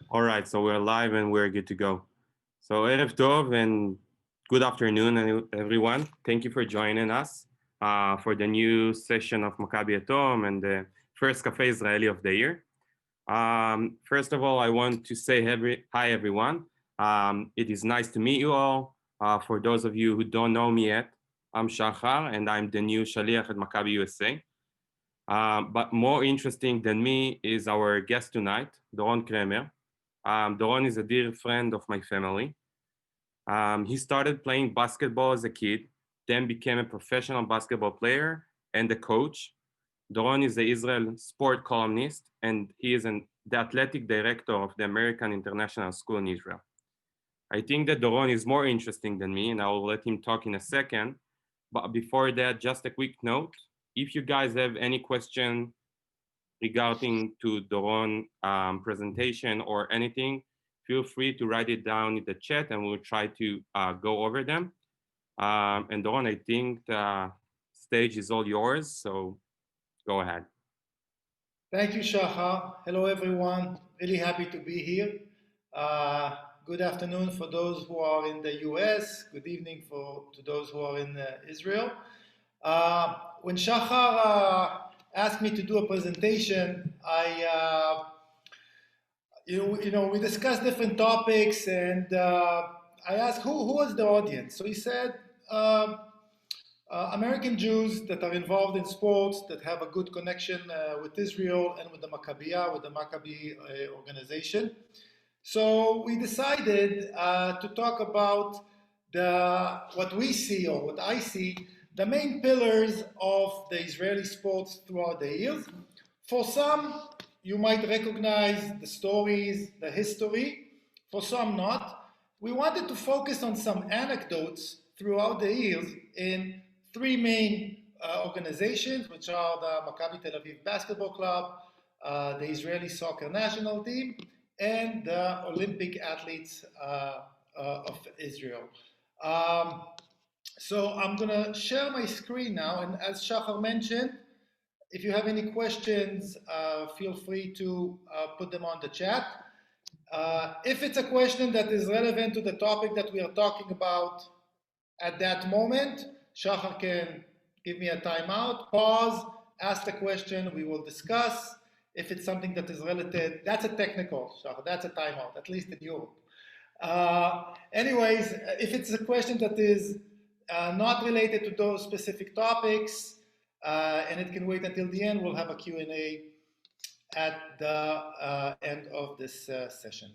All right, so we're live and we're good to go. So Erev Tov and good afternoon, everyone. Thank you for joining us for the new session of Maccabi Atom and the first Café Israeli of the year. First of all, I want to say hi, everyone. It is nice to meet you all. For those of you who don't know me yet, I'm Shachar and I'm the new Shaliach at Maccabi USA. But more interesting than me is our guest tonight, Doron Kramer. Doron is a dear friend of my family. He started playing basketball as a kid, then became a professional basketball player and a coach. Doron is the Israel sport columnist, and he is the athletic director of the American International School in Israel. I think that Doron is more interesting than me, and I will let him talk in a second. But before that, just a quick note. If you guys have any question regarding to Doron presentation or anything, feel free to write it down in the chat and we'll try to go over them. And Doron, I think the stage is all yours, so go ahead. Thank you, Shahar. Hello, everyone. Really happy to be here. Good afternoon for those who are in the US. Good evening to those who are in Israel. When Shahar asked me to do a presentation, we discussed different topics, and I asked who was the audience. So he said, American Jews that are involved in sports, that have a good connection with Israel and with the Maccabiya, with the Maccabi organization. So we decided to talk about what we see, or what I see, the main pillars of the Israeli sports throughout the years. For some, you might recognize the stories, the history. For some, not. We wanted to focus on some anecdotes throughout the years in three main organizations, which are the Maccabi Tel Aviv Basketball Club, the Israeli Soccer National Team, and the Olympic Athletes of Israel. So I'm going to share my screen now, and as Shachar mentioned, if you have any questions, feel free to put them on the chat. If it's a question that is relevant to the topic that we are talking about at that moment, Shachar can give me a timeout, pause, ask the question, we will discuss. If it's something that is related, that's a technical, Shachar, that's a timeout, at least in Europe. Anyways, if it's a question that is not related to those specific topics, and it can wait until the end, we'll have a Q&A at the end of this session.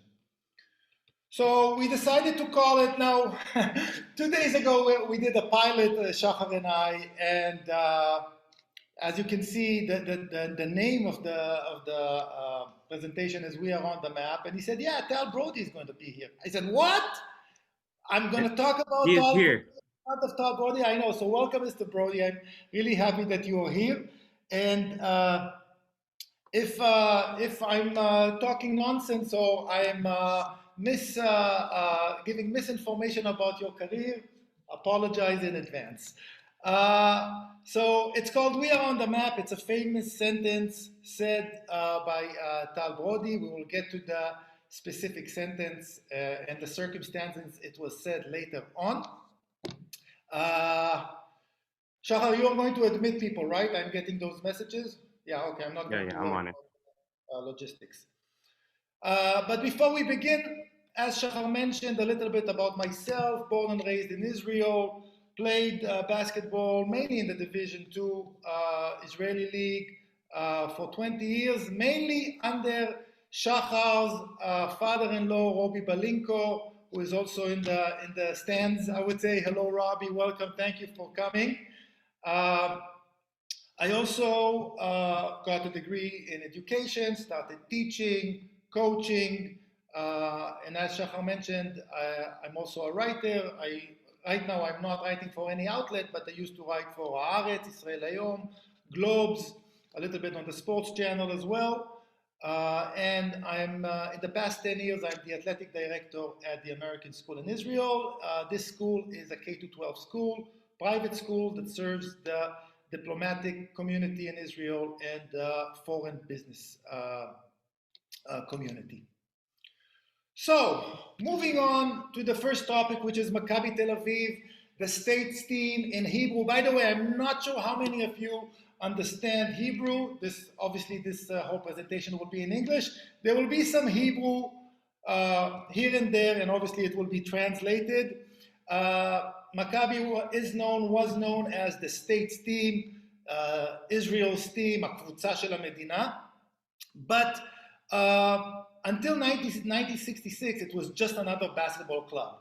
So we decided to call it now. 2 days ago, we did a pilot, Shachar and I, and as you can see, the name of the presentation is "We Are on the Map," and he said, "Yeah, Tal Brody is going to be here." I said, "What? I'm going to talk about He is Tal here. of Tal Brody." I know. So welcome, Mr. Brody. I'm really happy that you are here. And if I'm talking nonsense or I'm giving misinformation about your career, apologize in advance. So it's called "We Are on the Map." It's a famous sentence said by Tal Brody. We will get to the specific sentence and the circumstances it was said later on. Shahar, you're going to admit people, right? I'm getting those messages. Yeah, okay. I'm not going to I'm worry on it. about logistics. But before we begin, as Shachar mentioned, a little bit about myself. Born and raised in Israel, played basketball mainly in the Division II Israeli League for 20 years, mainly under Shachar's father-in-law, Robbie Balinko, who is also in the stands. I would say, hello, Robbie, welcome, thank you for coming. I also got a degree in education, started teaching, coaching, and as Shachar mentioned, I'm also a writer. Right now I'm not writing for any outlet, but I used to write for Haaretz, Israel Hayom, Globes, a little bit on the sports channel as well. And I'm in the past 10 years, I'm the athletic director at the American School in Israel. This school is a K-12 school, private school that serves the diplomatic community in Israel and the foreign business community. So, moving on to the first topic, which is Maccabi Tel Aviv, the state's team in Hebrew. By the way, I'm not sure how many of you understand Hebrew. This whole presentation will be in English. There will be some Hebrew here and there, and obviously it will be translated. Maccabi was known as the state's team, Israel's team, הקבוצה של המדינה. But until 1966, it was just another basketball club.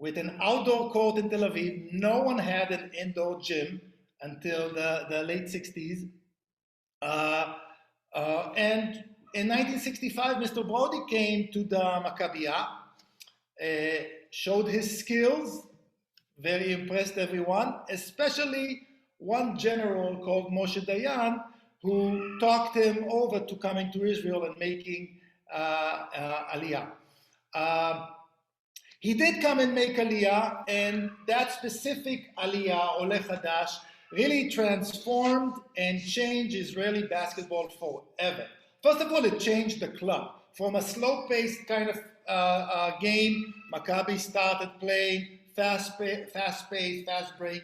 With an outdoor court in Tel Aviv, no one had an indoor gym until the late 60s. And in 1965, Mr. Brody came to the Maccabiah, showed his skills, very impressed everyone, especially one general called Moshe Dayan, who talked him over to coming to Israel and making Aliyah. He did come and make Aliyah, and that specific Aliyah, Oleh Hadash, really transformed and changed Israeli basketball forever. First of all, it changed the club. From a slow-paced kind of game, Maccabi started playing fast-paced, fast-break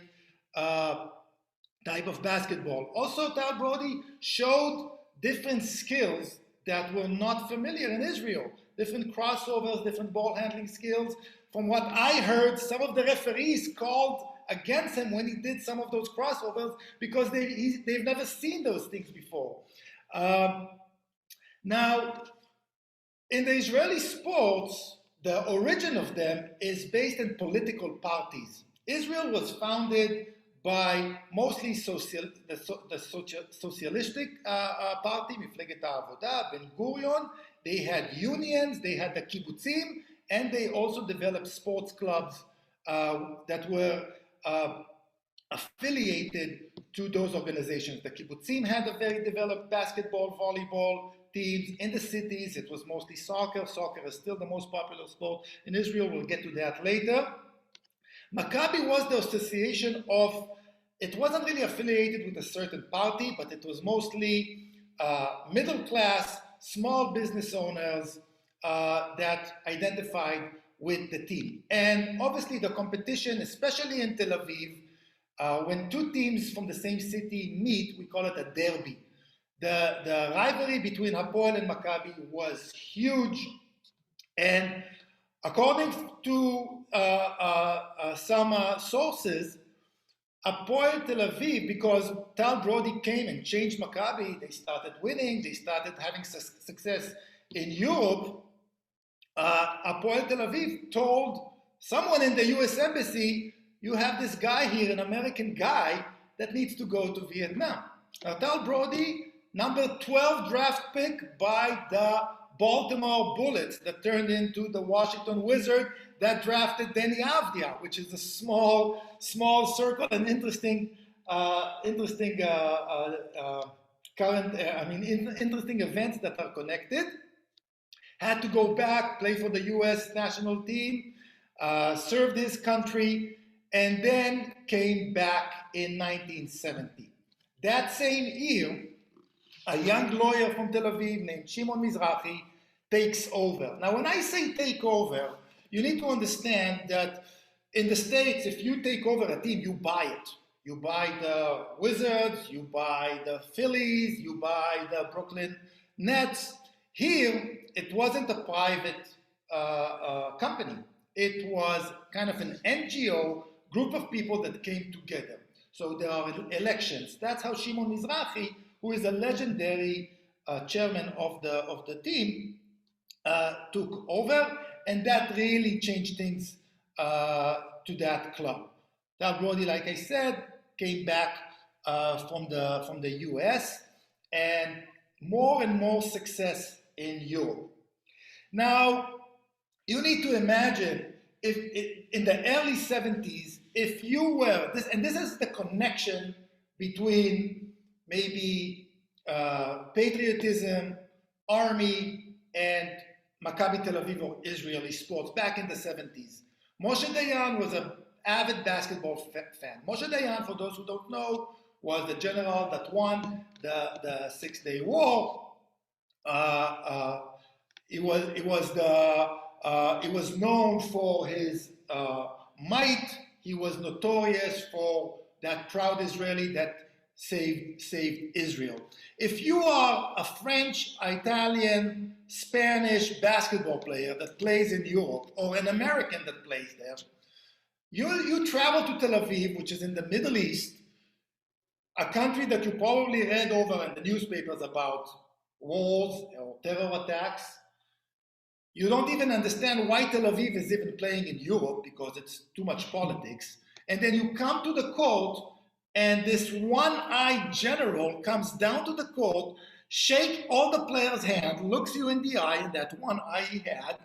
type of basketball. Also, Tal Brody showed different skills that were not familiar in Israel. Different crossovers, different ball handling skills. From what I heard, some of the referees called against him when he did some of those crossovers because they've never seen those things before. Now, in the Israeli sports, the origin of them is based in political parties. Israel was founded by mostly the socialistic party, מפלגת העבודה, Ben-Gurion. They had unions, they had the kibbutzim, and they also developed sports clubs that were affiliated to those organizations. The kibbutzim had a very developed basketball, volleyball teams. In the cities, it was mostly soccer. Soccer is still the most popular sport in Israel. We'll get to that later. Maccabi was the association of, it wasn't really affiliated with a certain party, but it was mostly middle class, small business owners that identified with the team. And obviously the competition, especially in Tel Aviv, when two teams from the same city meet, we call it a derby. The rivalry between Hapoel and Maccabi was huge. And according to some sources, Hapoel Tel Aviv, because Tal Brody came and changed Maccabi, they started winning, they started having success in Europe. Hapoel Tel Aviv told someone in the US Embassy, you have this guy here, an American guy, that needs to go to Vietnam. Now, Tal Brody, number 12 draft pick by the Baltimore Bullets that turned into the Washington Wizards that drafted Denny Avdia, which is a small circle and interesting events that are connected. Had to go back, play for the U.S. national team, served his country, and then came back in 1970. That same year, a young lawyer from Tel Aviv named Shimon Mizrahi takes over. Now, when I say take over, you need to understand that in the States, if you take over a team, you buy it. You buy the Wizards, you buy the Phillies, you buy the Brooklyn Nets. Here, it wasn't a private company. It was kind of an NGO group of people that came together. So there are elections. That's how Shimon Mizrahi, who is a legendary chairman of the team, took over, and that really changed things to that club. Tal Brody, like I said, came back from the US, and more success in Europe. Now, you need to imagine if in the early 70s, if you were this, and this is the connection between maybe patriotism, army, and Maccabi Tel Aviv or Israeli sports back in the 70s. Moshe Dayan was an avid basketball fan. Moshe Dayan, for those who don't know, was the general that won the Six-Day War. It was the he was known for his might. He was notorious for that proud Israeli that saved Israel. If you are a French, Italian, Spanish basketball player that plays in Europe, or an American that plays there, you travel to Tel Aviv, which is in the Middle East, a country that you probably read over in the newspapers about wars or terror attacks. You don't even understand why Tel Aviv is even playing in Europe because it's too much politics. And then you come to the court, and this one-eyed general comes down to the court, shakes all the players' hands, looks you in the eye, and that one eye he had,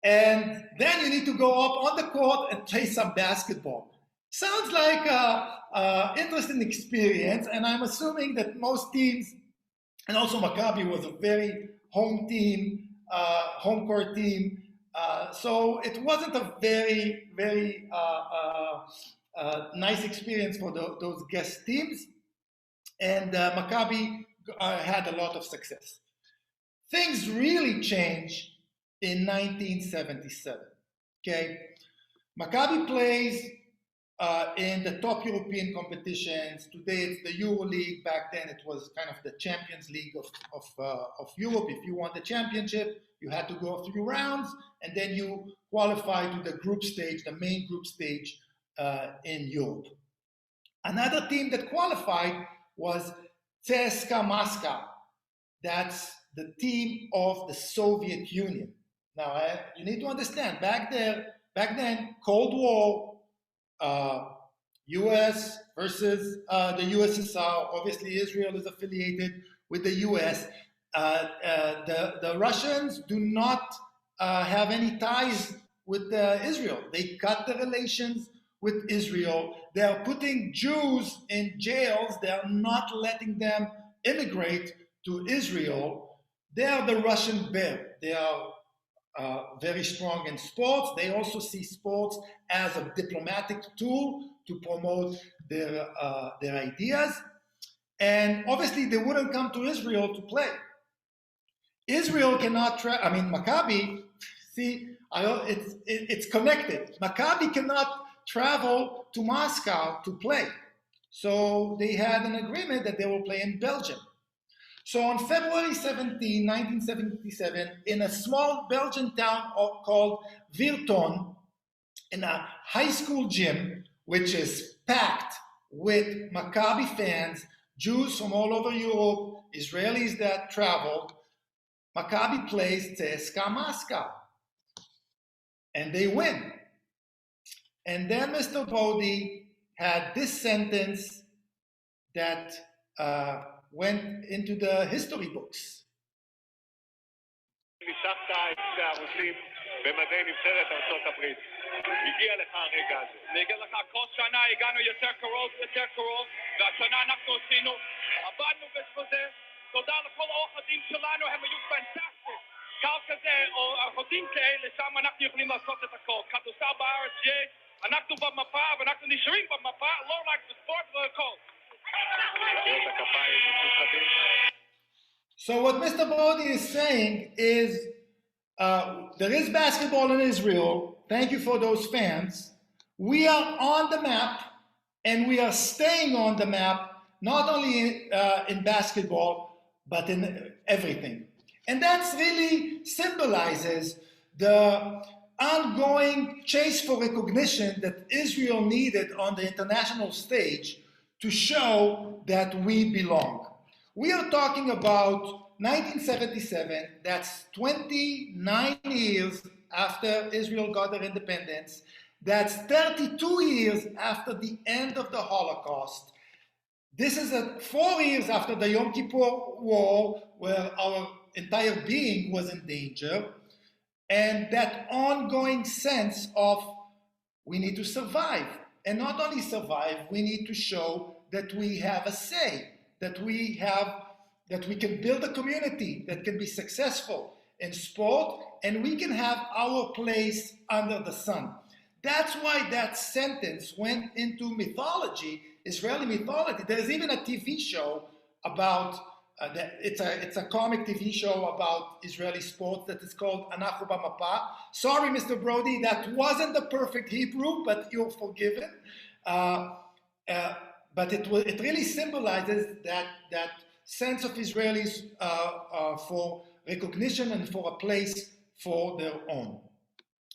and then you need to go up on the court and play some basketball. Sounds like an interesting experience, and I'm assuming that most teams, and also Maccabi was a very home team, home court team, so it wasn't a very, very nice experience for those guest teams, and Maccabi had a lot of success. Things really changed in 1977. Okay, Maccabi plays in the top European competitions. Today it's the Euro League. Back then it was kind of the Champions League of Europe. If you won the championship, you had to go through rounds, and then you qualified to the group stage, the main group stage in Europe. Another team that qualified was CSKA Moscow. That's the team of the Soviet Union. Now, you need to understand, back then, Cold War, US versus the USSR. Obviously, Israel is affiliated with the US. The Russians do not have any ties with Israel. They cut the relations with Israel. They are putting Jews in jails. They are not letting them immigrate to Israel. They are the Russian bear. They are very strong in sports. They also see sports as a diplomatic tool to promote their ideas. And obviously, they wouldn't come to Israel to play. Israel cannot Maccabi, see, it's connected. Maccabi cannot travel to Moscow to play. So they had an agreement that they will play in Belgium. So on February 17, 1977, in a small Belgian town called Virton, in a high school gym, which is packed with Maccabi fans, Jews from all over Europe, Israelis that traveled, Maccabi plays CSKA Moscow. And they win. And then Mr. Brody had this sentence that went into the history books. ניסחת את הרוסים במדי נבחרת ארצות הברית. הגיע לך הרגע הזה. אני אגיד לך, כל שנה הגענו יותר קרוב, והשנה אנחנו עשינו, עבדנו בשביל. תודה לכל האוהדים שלנו, הם היו פנטסטיים. קהל כזה, או אוהדים כאלה, שם אנחנו יכולים לעשות את הכל. כדורסל בארץ יש, אנחנו במפה, ואנחנו נשארים במפה, לא רק בספורט, לא הכל. So what Mr. Brody is saying is there is basketball in Israel. Thank you for those fans. We are on the map, and we are staying on the map, not only in basketball, but in everything. And that really symbolizes the ongoing chase for recognition that Israel needed on the international stage to show that we belong. We are talking about 1977, that's 29 years after Israel got their independence. That's 32 years after the end of the Holocaust. This is 4 years after the Yom Kippur War, where our entire being was in danger. And that ongoing sense of we need to survive. And not only survive, we need to show that we have a say, that we can build a community that can be successful in sport, and we can have our place under the sun. That's why that sentence went into mythology, Israeli mythology. There's even a TV show about it's a comic TV show about Israeli sports that is called Anachu B'Mapa. Sorry, Mr. Brody, that wasn't the perfect Hebrew, but you're forgiven. But it really symbolizes that sense of Israelis for recognition and for a place for their own.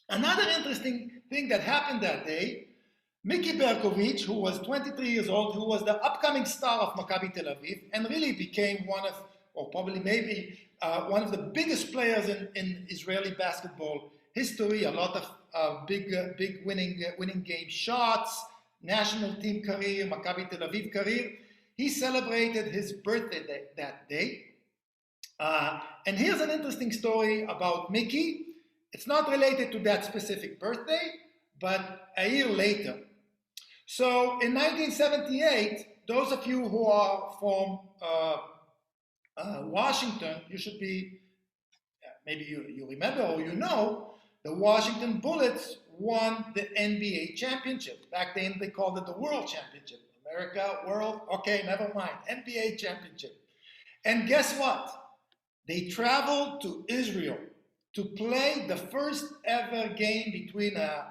Another interesting thing that happened that day, Miki Berkovich, who was 23 years old, who was the upcoming star of Maccabi Tel Aviv, and really became one of, or probably maybe one of the biggest players in Israeli basketball history. A lot of big winning game shots, national team career, Maccabi Tel Aviv career. He celebrated his birthday that day. And here's an interesting story about Miki. It's not related to that specific birthday, but a year later. So in 1978, those of you who are from Washington, you should be, maybe you remember or you know, the Washington Bullets won the NBA championship. Back then they called it the World Championship. America, World, okay, never mind, NBA championship. And guess what? They traveled to Israel to play the first ever game between an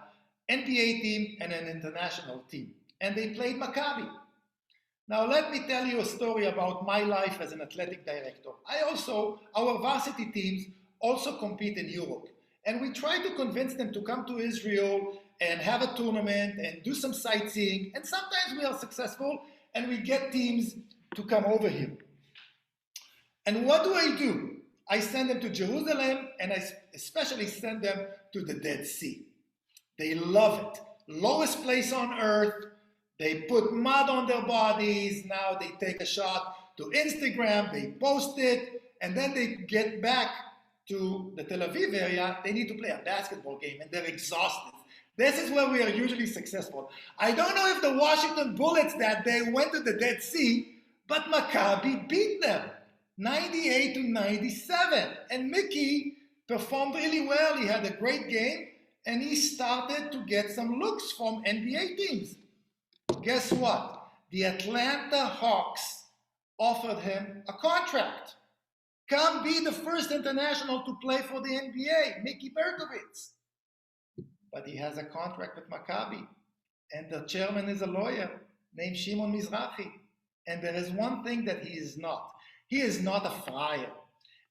NBA team and an international team. And they played Maccabi. Now let me tell you a story about my life as an athletic director. Our varsity teams also compete in Europe. And we try to convince them to come to Israel and have a tournament and do some sightseeing. And sometimes we are successful and we get teams to come over here. And what do? I send them to Jerusalem, and I especially send them to the Dead Sea. They love it. Lowest place on earth. They put mud on their bodies. Now they take a shot to Instagram. They post it. And then they get back to the Tel Aviv area. They need to play a basketball game, and they're exhausted. This is where we are usually successful. I don't know if the Washington Bullets that day went to the Dead Sea, but Maccabi beat them. 98-97, and Miki performed really well. He had a great game, and he started to get some looks from NBA teams. Guess what? The Atlanta Hawks offered him a contract. Come be the first international to play for the NBA, Miki Berkovich. But he has a contract with Maccabi, and the chairman is a lawyer named Shimon Mizrahi. And there is one thing that he is not. He is not a friar.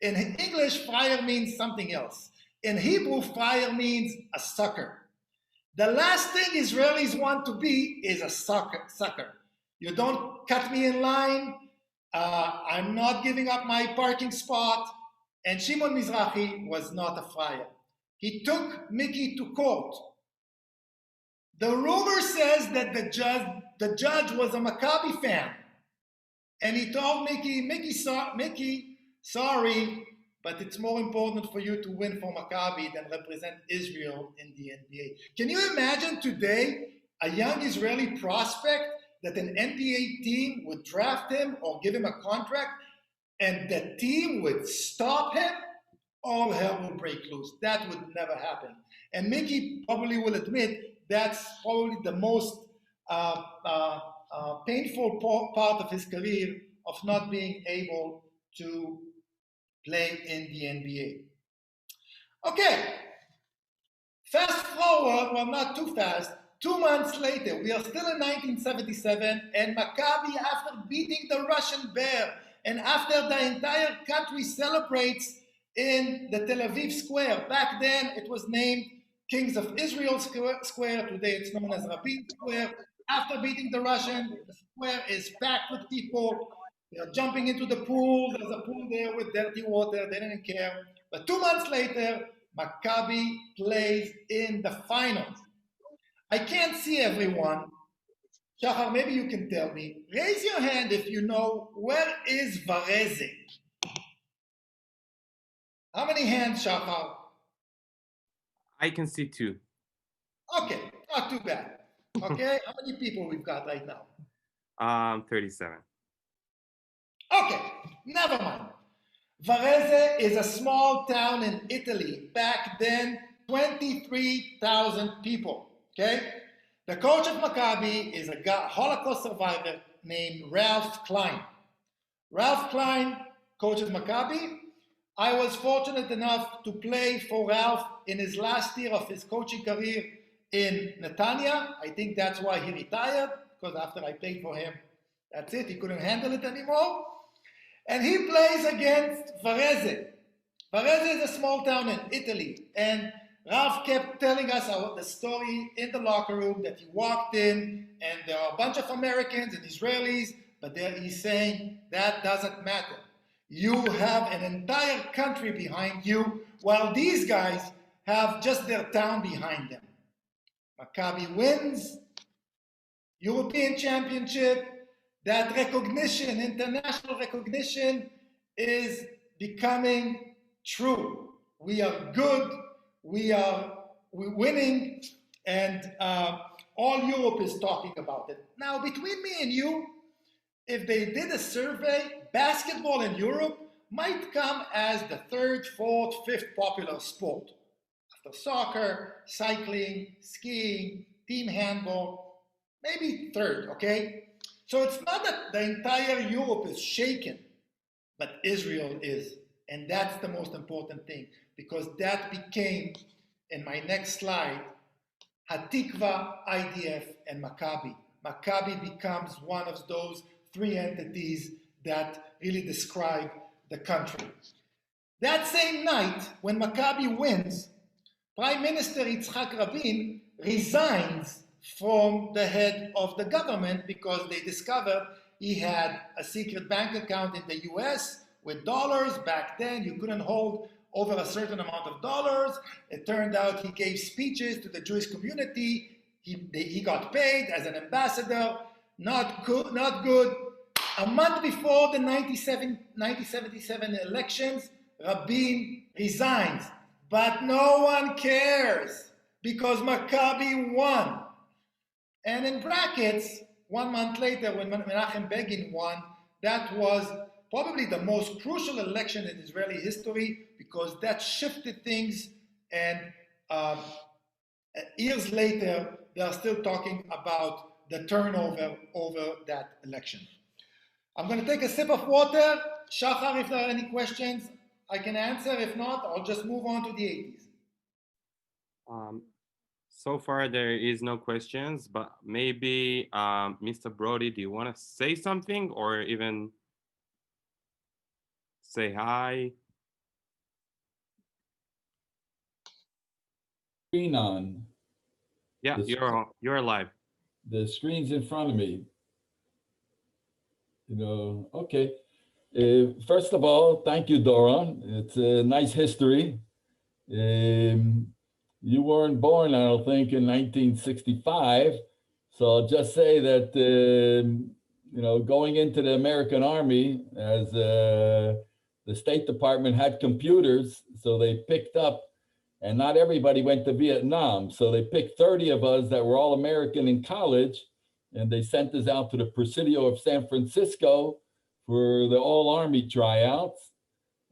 In English, friar means something else. In Hebrew, friar means a sucker. The last thing Israelis want to be is a sucker. You don't cut me in line. I'm not giving up my parking spot. And Shimon Mizrahi was not a friar. He took Miki to court. The rumor says that the judge was a Maccabi fan. And he told Miki, sorry, but it's more important for you to win for Maccabi than represent Israel in the NBA. Can you imagine today a young Israeli prospect that an NBA team would draft him or give him a contract and the team would stop him? All hell will break loose. That would never happen. And Miki probably will admit that's probably the most painful part of his career of not being able to play in the NBA. Okay, fast forward, well, not too fast, 2 months later, we are still in 1977, and Maccabi, after beating the Russian Bear, and after the entire country celebrates in the Tel Aviv Square, back then it was named Kings of Israel Square, today it's known as Rabin Square. After beating the Russian, the square is packed with people. They're jumping into the pool. There's a pool there with dirty water. They didn't care. But 2 months later, Maccabi plays in the finals. I can't see everyone. Shachar, maybe you can tell me. Raise your hand if you know, where is Varese? How many hands, Shachar? I can see 2. Okay, not too bad. Okay, how many people we've got right now? 37. Okay, never mind. Varese is a small town in Italy. Back then, 23,000 people. Okay? The coach of Maccabi is a Holocaust survivor named Ralph Klein. Ralph Klein coaches Maccabi. I was fortunate enough to play for Ralph in his last year of his coaching career in Netanya. I think that's why he retired, because after I played for him, that's it, he couldn't handle it anymore. And he plays against Varese. Varese is a small town in Italy, and Ralph kept telling us the story in the locker room that he walked in and there are a bunch of Americans and Israelis, but there he's saying that doesn't matter. You have an entire country behind you, while these guys have just their town behind them. Maccabi wins, European Championship. That recognition, international recognition, is becoming true. We are good, we're winning, and all Europe is talking about it. Now, between me and you, if they did a survey, basketball in Europe might come as the third, fourth, fifth popular sport. After soccer, cycling, skiing, team handball, maybe third, okay? So it's not that the entire Europe is shaken, but Israel is. And that's the most important thing, because that became, in my next slide, Hatikva, IDF, and Maccabi. Maccabi becomes one of those three entities that really describe the country. That same night, when Maccabi wins, Prime Minister Yitzhak Rabin resigns from the head of the government because they discovered he had a secret bank account in the US with dollars. Back then, you couldn't hold over a certain amount of dollars. It turned out he gave speeches to the Jewish community. He got paid as an ambassador. Not good, not good. A month before the 1977 elections, Rabin resigns. But no one cares because Maccabi won. And in brackets, 1 month later, when Menachem Begin won, that was probably the most crucial election in Israeli history because that shifted things. And years later, they are still talking about the turnover over that election. I'm going to take a sip of water. Shachar, if there are any questions, I can answer. If not, I'll just move on to the 80s. So far, there is no questions, but maybe Mr. Brody, do you want to say something or even say hi? Screen on. Yeah, you're live. The screen's in front of me. Okay. First of all, thank you, Doron. It's a nice history. You weren't born, I don't think, in 1965. So I'll just say that, going into the American Army, as the State Department had computers, so they picked up, and not everybody went to Vietnam. So they picked 30 of us that were all American in college, and they sent us out to the Presidio of San Francisco for the all-Army tryouts.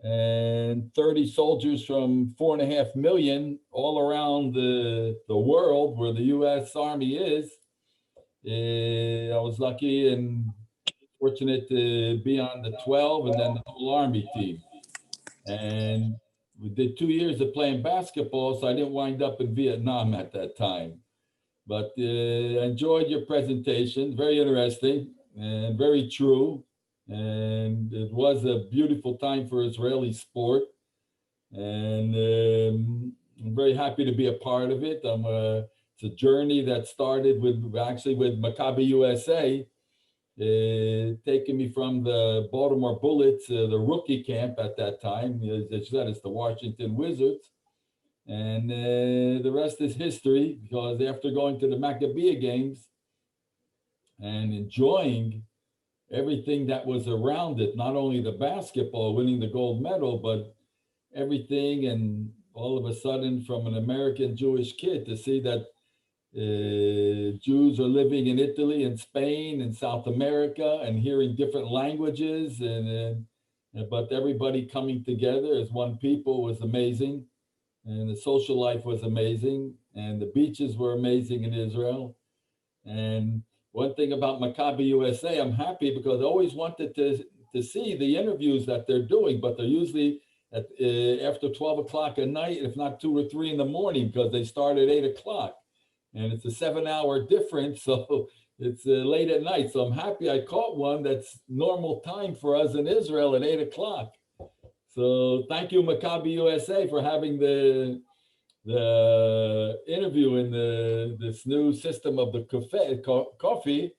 And 30 soldiers from 4.5 million all around the world where the U.S. Army is. I was lucky and fortunate to be on the 12 and then the whole Army team. And we did 2 years of playing basketball, so I didn't wind up in Vietnam at that time. But I enjoyed your presentation, very interesting and very true. And it was a beautiful time for Israeli sport. And I'm very happy to be a part of it. It's a journey that started with Maccabi USA, taking me from the Baltimore Bullets, the rookie camp at that time. As you said, it's the Washington Wizards. And the rest is history, because after going to the Maccabi games and enjoying everything that was around it, not only the basketball, winning the gold medal, but everything. And all of a sudden, from an American Jewish kid, to see that Jews are living in Italy and Spain and South America and hearing different languages, but everybody coming together as one people was amazing. And the social life was amazing. And the beaches were amazing in Israel. And one thing about Maccabi USA, I'm happy because I always wanted to to see the interviews that they're doing, but they're usually at after 12 o'clock at night, if not 2 or 3 in the morning, because they start at 8 o'clock. And it's a 7-hour difference, so it's late at night. So I'm happy I caught one that's normal time for us in Israel at 8 o'clock. So thank you, Maccabi USA, for having the interview in this new system of the coffee.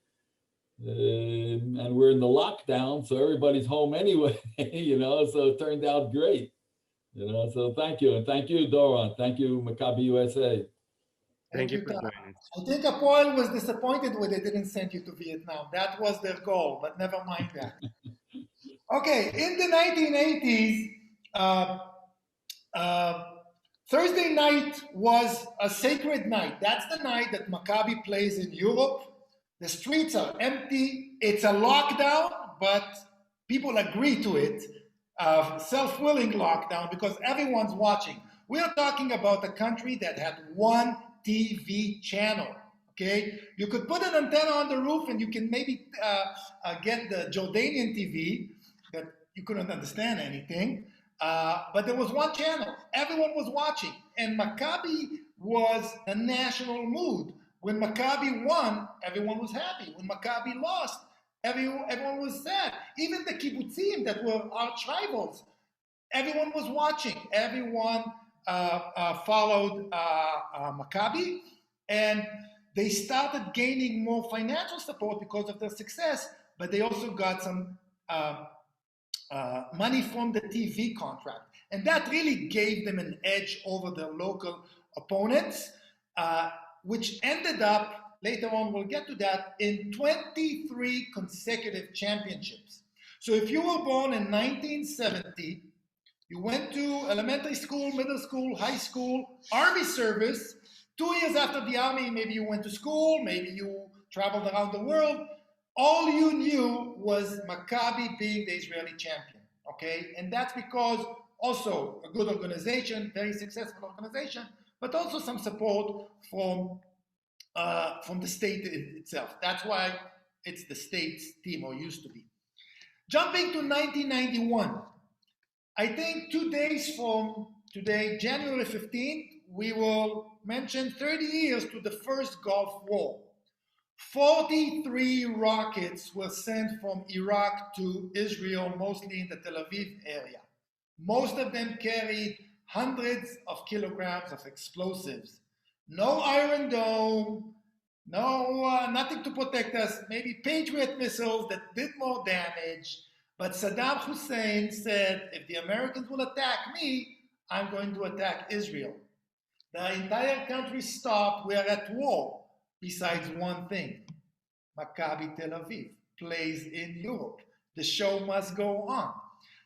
And we're in the lockdown, so everybody's home anyway, you know, so it turned out great, you know, so thank you. And thank you, Doron. Thank you, Maccabi USA. Thank you for joining us. I think Apoel was disappointed when they didn't send you to Vietnam. That was their goal, but never mind that. Okay, in the 1980s, Thursday night was a sacred night. That's the night that Maccabi plays in Europe. The streets are empty. It's a lockdown, but people agree to it. Self-willing lockdown because everyone's watching. We're talking about a country that had one TV channel, okay? You could put an antenna on the roof and you can maybe get the Jordanian TV that you couldn't understand anything, but there was one channel. Everyone was watching, and Maccabi was the national mood. When Maccabi won, everyone was happy. When Maccabi lost, everyone was sad. Even the kibbutzim that were arch rivals, everyone was watching. Everyone followed Maccabi, and they started gaining more financial support because of their success, but they also got some money from the TV contract. And that really gave them an edge over their local opponents, which ended up, later on we'll get to that, in 23 consecutive championships. So if you were born in 1970, you went to elementary school, middle school, high school, army service. 2 years after the army, maybe you went to school, maybe you traveled around the world. All you knew was Maccabi being the Israeli champion, okay? And that's because also a good organization, very successful organization, but also some support from the state itself. That's why it's the state's team, or used to be. Jumping to 1991, I think 2 days from today, January 15th, we will mention 30 years to the first Gulf War. 43 rockets were sent from Iraq to Israel, mostly in the Tel Aviv area. Most of them carried hundreds of kilograms of explosives. No Iron Dome, nothing to protect us, maybe Patriot missiles that did more damage. But Saddam Hussein said, if the Americans will attack me, I'm going to attack Israel. The entire country stopped. We are at war. Besides one thing, Maccabi Tel Aviv plays in Europe. The show must go on.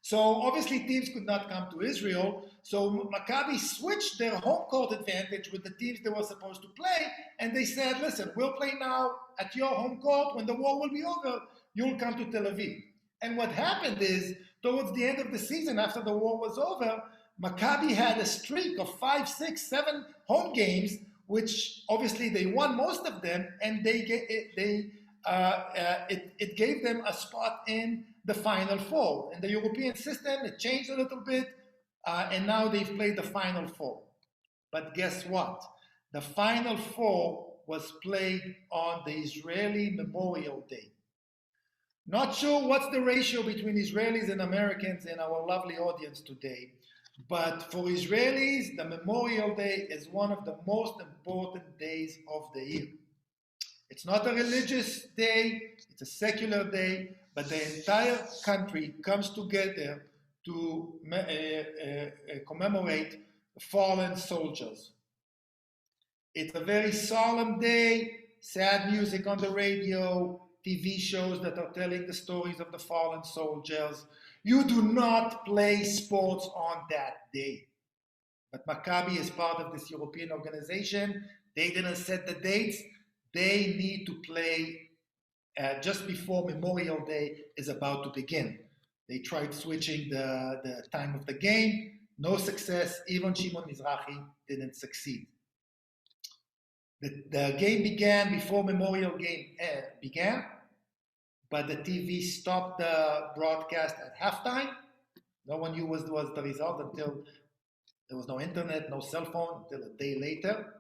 So obviously teams could not come to Israel. So Maccabi switched their home court advantage with the teams they were supposed to play. And they said, listen, we'll play now at your home court. When the war will be over, you'll come to Tel Aviv. And what happened is, towards the end of the season, after the war was over, Maccabi had a streak of 5, 6, 7 home games, which obviously they won most of them, and it gave them a spot in the Final Four. In the European system, it changed a little bit, and now they've played the Final Four. But guess what? The Final Four was played on the Israeli Memorial Day. Not sure what's the ratio between Israelis and Americans in our lovely audience today, but for Israelis, the Memorial Day is one of the most important days of the year. It's not a religious day, it's a secular day, but the entire country comes together to commemorate fallen soldiers. It's a very solemn day, sad music on the radio, TV shows that are telling the stories of the fallen soldiers. You do not play sports on that day. But Maccabi is part of this European organization. They didn't set the dates. They need to play just before Memorial Day is about to begin. They tried switching the time of the game. No success. Even Shimon Mizrahi didn't succeed. The game began before Memorial Game began. but the TV stopped the broadcast at halftime. No one knew what was the result until there was no internet, no cell phone, until a day later.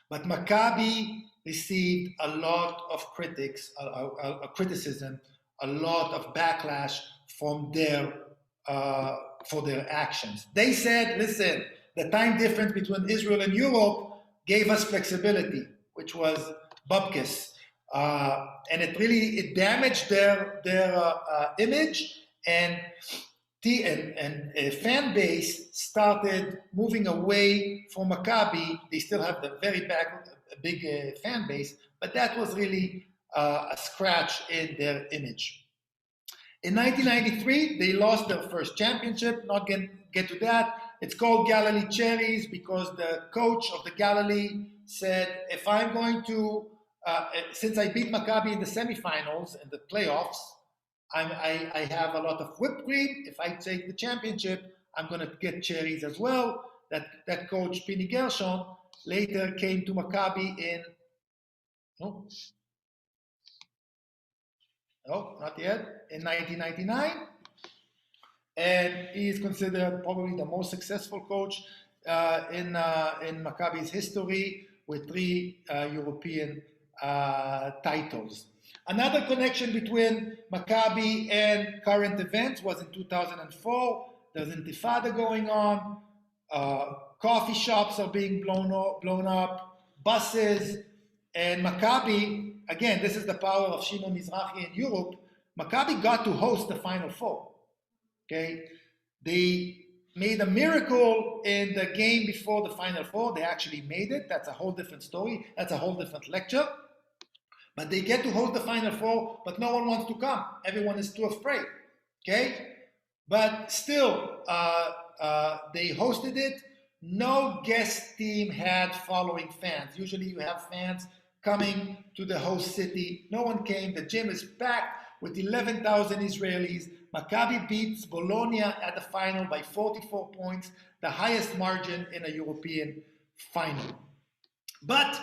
But Maccabi received a lot of criticism, a lot of backlash from for their actions. They said, listen, the time difference between Israel and Europe gave us flexibility, which was bupkis. And it damaged their image, and a fan base started moving away from Maccabi. They still have the very big fan base, but that was really a scratch in their image. In 1993, they lost their first championship. Not get to that. It's called Galilee Cherries because the coach of the Galilee said, if I'm going to, since I beat Maccabi in the semifinals and the playoffs, I have a lot of whipped cream. If I take the championship, I'm going to get cherries as well. That coach, Pini Gershon, later came to Maccabi in, no, not yet, in 1999. And he is considered probably the most successful coach in Maccabi's history, with 3 European titles. Another connection between Maccabi and current events was in 2004. There's Intifada going on. Coffee shops are being blown up. Buses. And Maccabi, again, this is the power of Shimon Mizrahi in Europe. Maccabi got to host the Final Four. Okay, they made a miracle in the game before the Final Four. They actually made it. That's a whole different story. That's a whole different lecture. But they get to host the Final Four, but no one wants to come. Everyone is too afraid. Okay, but still, they hosted it. No guest team had following fans. Usually, you have fans coming to the host city. No one came. The gym is packed with 11,000 Israelis. Maccabi beats Bologna at the final by 44 points, the highest margin in a European final. But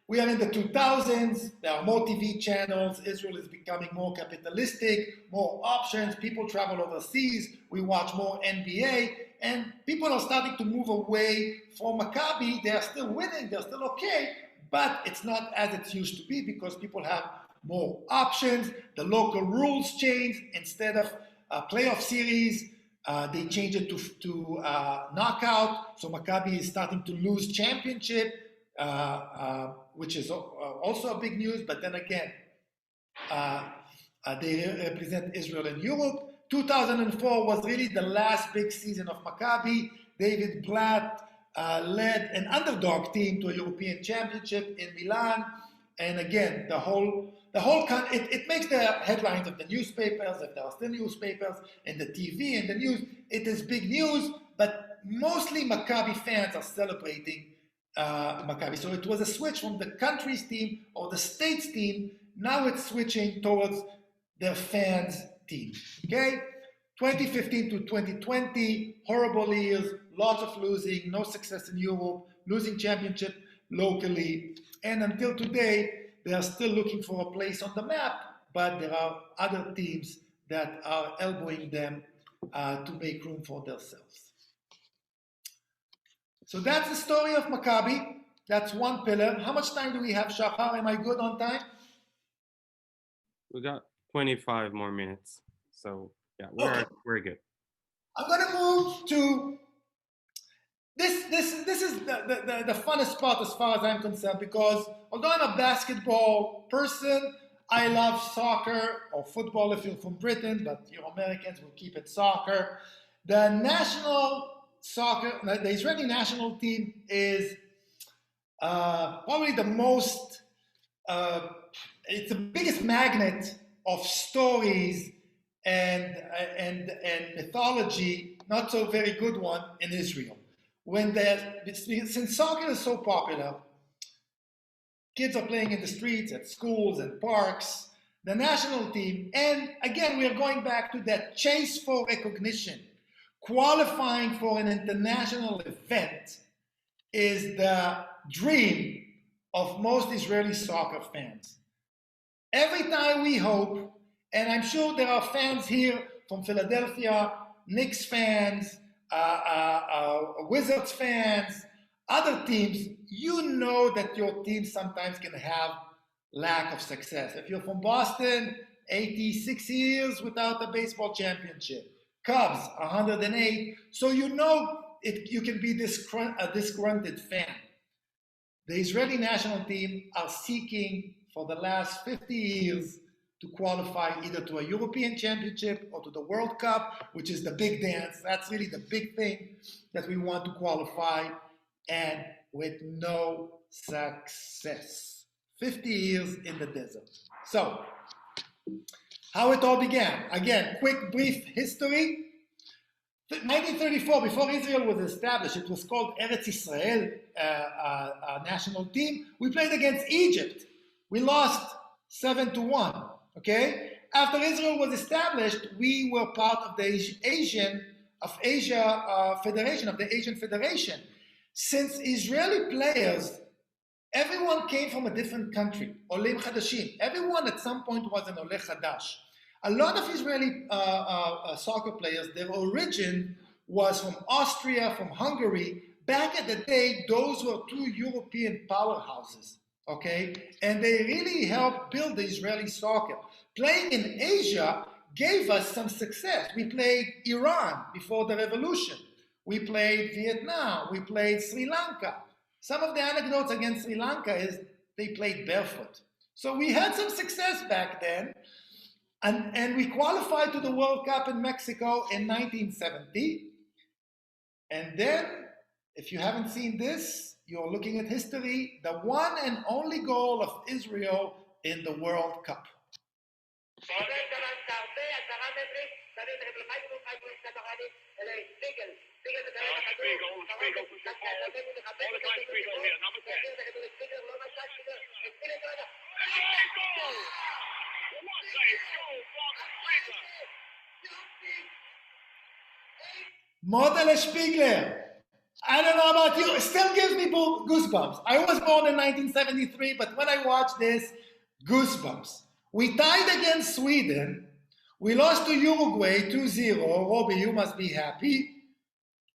we are in the 2000s. There are more TV channels. Israel is becoming more capitalistic, more options. People travel overseas. We watch more NBA. And people are starting to move away from Maccabi. They are still winning. They're still okay. But it's not as it used to be because people have more options. The local rules change. Instead of a playoff series, they change it to knockout. So Maccabi is starting to lose championship, which is also a big news. But then again, they represent Israel and Europe. 2004 was really the last big season of Maccabi. David Blatt led an underdog team to a European championship in Milan. And again, it makes the headlines of the newspapers, if there are still newspapers, and the TV and the news. It is big news, but mostly Maccabi fans are celebrating Maccabi. So it was a switch from the country's team or the state's team. Now it's switching towards their fans' team. Okay? 2015 to 2020, horrible years, lots of losing, no success in Europe, losing championship locally. And until today, they are still looking for a place on the map, but there are other teams that are elbowing them to make room for themselves. So that's the story of Maccabi. That's one pillar. How much time do we have, Shachar? Am I good on time? We got 25 more minutes. So yeah, we're good. I'm going to move to this is the funnest part as far as I'm concerned, because although I'm a basketball person, I love soccer or football if you're from Britain, but you Americans will keep it soccer. The Israeli national team is probably the most, it's the biggest magnet of stories and mythology, not so very good one, in Israel. Since soccer is so popular, kids are playing in the streets, at schools and parks, the national team, and again, we are going back to that chase for recognition. Qualifying for an international event is the dream of most Israeli soccer fans. Every time we hope, And I'm sure there are fans here from Philadelphia, Knicks fans, Wizards fans, other teams. You know that your team sometimes can have lack of success. If you're from Boston, 86 years without a baseball championship. Cubs, 108. So you know you can be a disgruntled fan. The Israeli national team are seeking for the last 50 years to qualify either to a European championship or to the World Cup, which is the big dance. That's really the big thing that we want to qualify, and with no success. 50 years in the desert. So, how it all began. Again, quick, brief history. 1934, before Israel was established, it was called Eretz Israel, national team. We played against Egypt. We lost 7-1. Okay. After Israel was established, we were part of the Asian Federation. Since Israeli players, everyone came from a different country. Olim Chadashim. Everyone at some point was an Ole Chadash. A lot of Israeli soccer players, their origin was from Austria, from Hungary. Back at the day, those were two European powerhouses, okay? And they really helped build the Israeli soccer. Playing in Asia gave us some success. We played Iran before the revolution. We played Vietnam. We played Sri Lanka. Some of the anecdotes against Sri Lanka is they played barefoot. So we had some success back then. And we qualified to the World Cup in Mexico in 1970. And then, if you haven't seen this, you're looking at history, the one and only goal of Israel in the World Cup. Modele Spiegler. I don't know about you, it still gives me goosebumps. I was born in 1973, but when I watch this, goosebumps. We tied against Sweden. We lost to Uruguay 2-0. Robbie, you must be happy.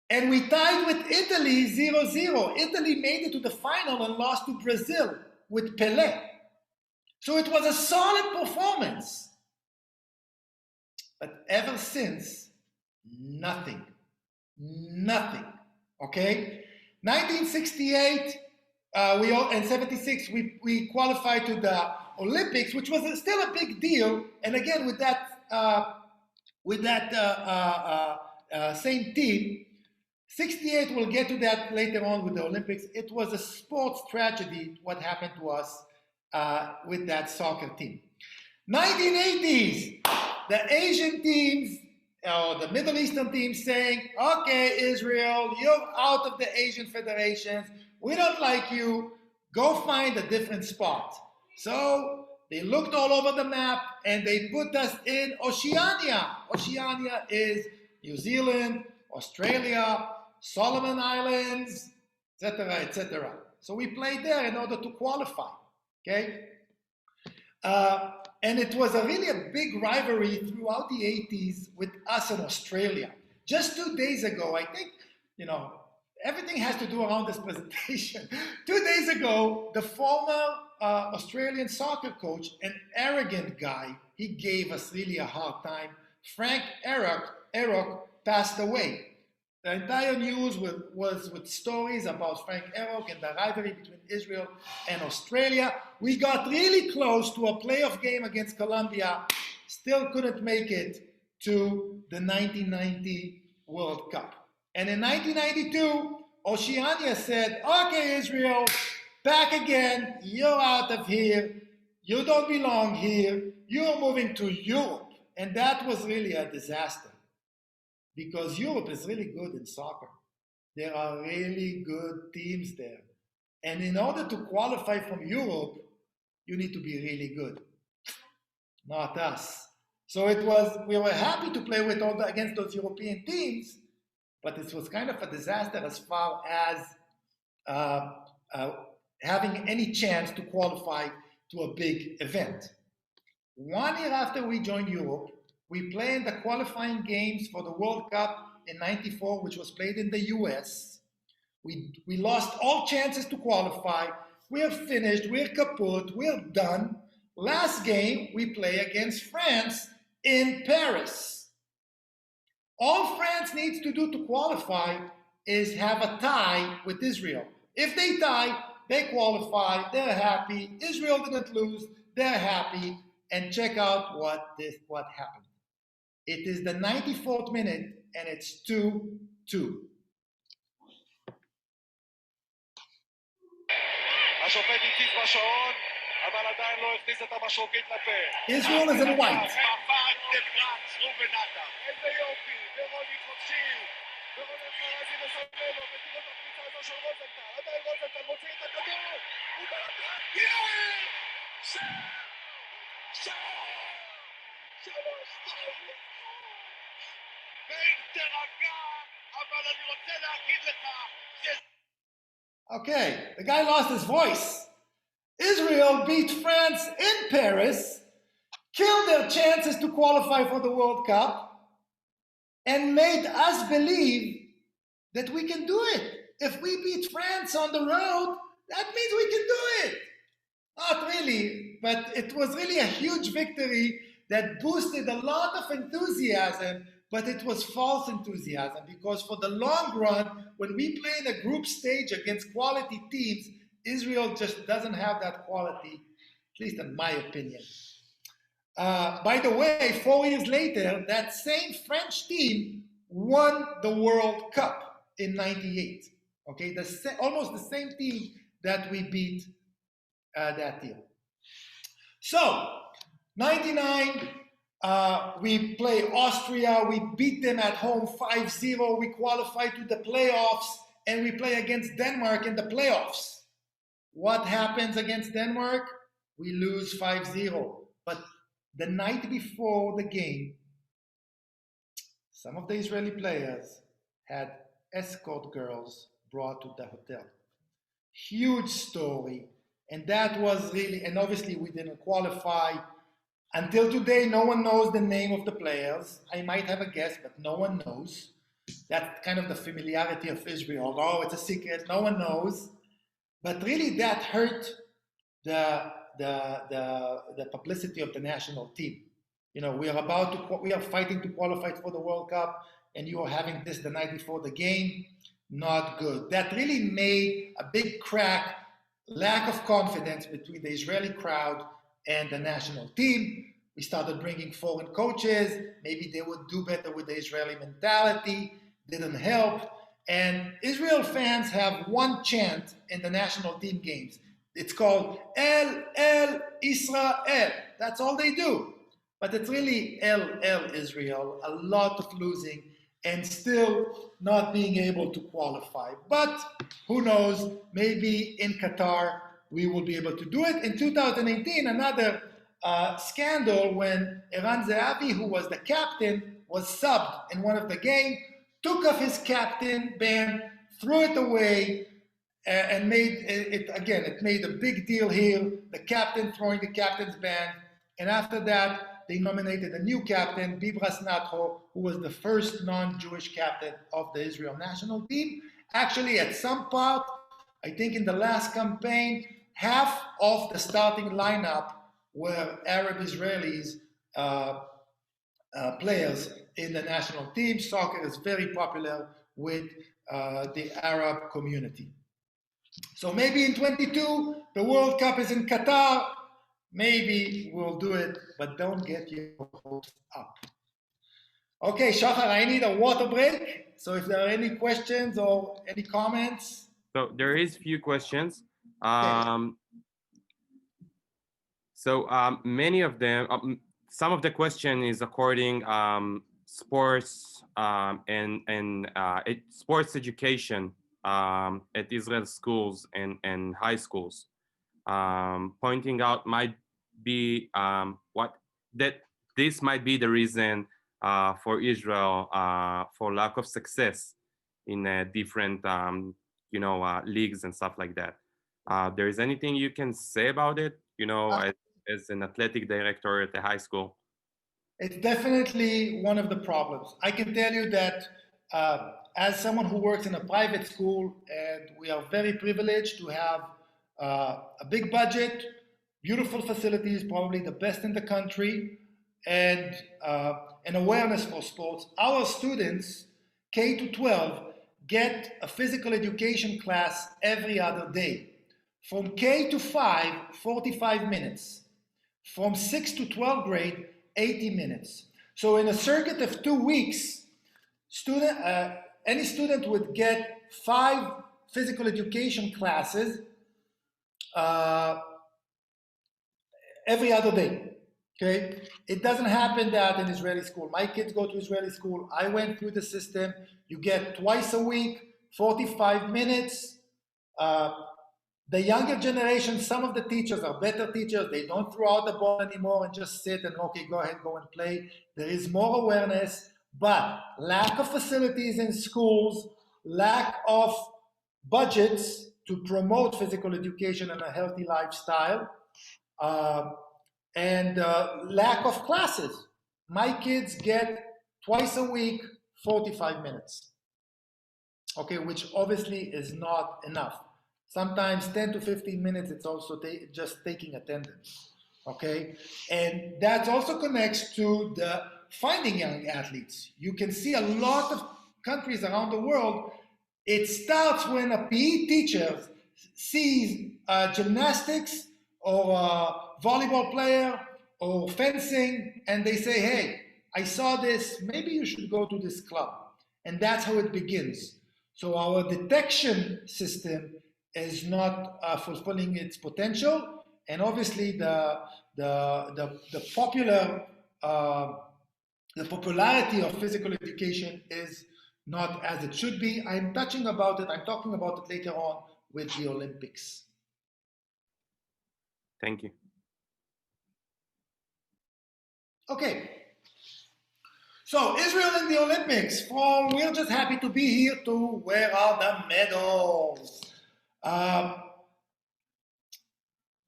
And we tied with Italy 0-0. Italy made it to the final and lost to Brazil with Pelé. So it was a solid performance. But ever since, nothing. Nothing. Okay? 1968 and 76, we qualified to the Olympics, which was still a big deal. And again, with that same team, 68, we'll get to that later on with the Olympics. It was a sports tragedy what happened to us with that soccer team. 1980s, the Asian teams, the Middle Eastern teams saying, okay, Israel, you're out of the Asian federations. We don't like you. Go find a different spot. So they looked all over the map and they put us in Oceania. Oceania is New Zealand, Australia, Solomon Islands, etc., etc. So we played there in order to qualify. Okay? And it was really a big rivalry throughout the 80s with us in Australia. Just 2 days ago, I think, everything has to do around this presentation. 2 days ago, the former Australian soccer coach, an arrogant guy, he gave us really a hard time. Frank Erok passed away. The entire news was with stories about Frank Erok and the rivalry between Israel and Australia. We got really close to a playoff game against Colombia, still couldn't make it to the 1990 World Cup. And in 1992, Oceania said, okay, Israel, back again, you're out of here, you don't belong here, you're moving to Europe. And that was really a disaster. Because Europe is really good in soccer. There are really good teams there. And in order to qualify from Europe, you need to be really good. Not us. So we were happy to play against those European teams, but it was kind of a disaster as far as having any chance to qualify to a big event. 1 year after we joined Europe, we played the qualifying games for the World Cup in '94, which was played in the US. We lost all chances to qualify. We're finished, we're kaput, we're done. Last game, we play against France in Paris. All France needs to do to qualify is have a tie with Israel. If they tie, they qualify, they're happy. Israel didn't lose, they're happy. And check out what happened. It is the 94th minute and it's 2-2. השופט הציץ בשעון, אבל עדיין לא הכניס את המשרוקית לפה. Israel is in white. פרפרת דפרנץ, רובן עטר. איזה יופי, ורוני חופשי. ורונן חרזי מסבל לו, ותראו את הפריצה הזו של רוזנטל. עדיין רוזנטל מוציא את הכדור. הוא בלטה, יש! ואם תרגע, אבל אני רוצה להגיד לך, Okay, the guy lost his voice. Israel beat France in Paris, killed their chances to qualify for the World Cup, and made us believe that we can do it. If we beat France on the road, that means we can do it. Not really, but it was really a huge victory that boosted a lot of enthusiasm, but it was false enthusiasm because for the long run, when we play in a group stage against quality teams, Israel just doesn't have that quality, at least in my opinion. By the way, 4 years later, that same French team won the World Cup in '98. Okay, almost the same team that we beat that year. So, '99, we play Austria, we beat them at home 5-0, we qualify to the playoffs, and we play against Denmark in the playoffs. What happens against Denmark? We lose 5-0. But the night before the game, some of the Israeli players had escort girls brought to the hotel. Huge story. And that was really, and obviously we didn't qualify. Until today, no one knows the name of the players. I might have a guess, but no one knows. That's kind of the familiarity of Israel. Oh, it's a secret, no one knows. But really that hurt the publicity of the national team. You know, we are fighting to qualify for the World Cup, and you are having this the night before the game. Not good. That really made a big crack, lack of confidence between the Israeli crowd and the national team. We started bringing foreign coaches. Maybe they would do better with the Israeli mentality. Didn't help. And Israel fans have one chant in the national team games. It's called El Israel. That's all they do. But it's really El Israel. A lot of losing and still not being able to qualify. But who knows, maybe in Qatar we will be able to do it. In 2018, another scandal when Eran Zehavi, who was the captain, was subbed in one of the games, took off his captain band, threw it away, and made it again. It made a big deal here, the captain throwing the captain's band. And after that, they nominated a new captain, Bibras Natho, who was the first non-Jewish captain of the Israel national team. Actually, at some part, I think in the last campaign, half of the starting lineup were Arab Israelis players in the national team. Soccer is very popular with the Arab community. So maybe in 22, the World Cup is in Qatar. Maybe we'll do it, but don't get your hopes up. Okay, Shachar, I need a water break. So if there are any questions or any comments. So there is few questions. Many of them, some of the question is according sports and sports education at Israel schools and high schools. Pointing out might be that this might be the reason for Israel for lack of success in different leagues and stuff like that. There is anything you can say about it? as an athletic director at a high school? It's definitely one of the problems. I can tell you that as someone who works in a private school, and we are very privileged to have a big budget, beautiful facilities, probably the best in the country, and an awareness for sports. Our students, K to 12, get a physical education class every other day. From K to 5, 45 minutes. From 6 to 12th grade, 80 minutes. So in a circuit of 2 weeks, any student would get 5 physical education classes every other day. Okay, it doesn't happen that in Israeli school. My kids go to Israeli school. I went through the system. You get twice a week, 45 minutes. The younger generation, some of the teachers are better teachers. They don't throw out the ball anymore and just sit and, okay, go ahead, go and play. There is more awareness, but lack of facilities in schools, lack of budgets to promote physical education and a healthy lifestyle, and lack of classes. My kids get twice a week, 45 minutes, okay, which obviously is not enough. Sometimes 10 to 15 minutes, it's also just taking attendance, okay? And that also connects to the finding young athletes. You can see a lot of countries around the world, it starts when a PE teacher sees gymnastics or a volleyball player or fencing, and they say, hey, I saw this, maybe you should go to this club. And that's how it begins. So our detection system is not fulfilling its potential, and obviously the popularity of physical education is not as it should be. I'm talking about it later on with the Olympics. Thank you. Okay. So Israel in the Olympics. We're just happy to be here to where are the medals?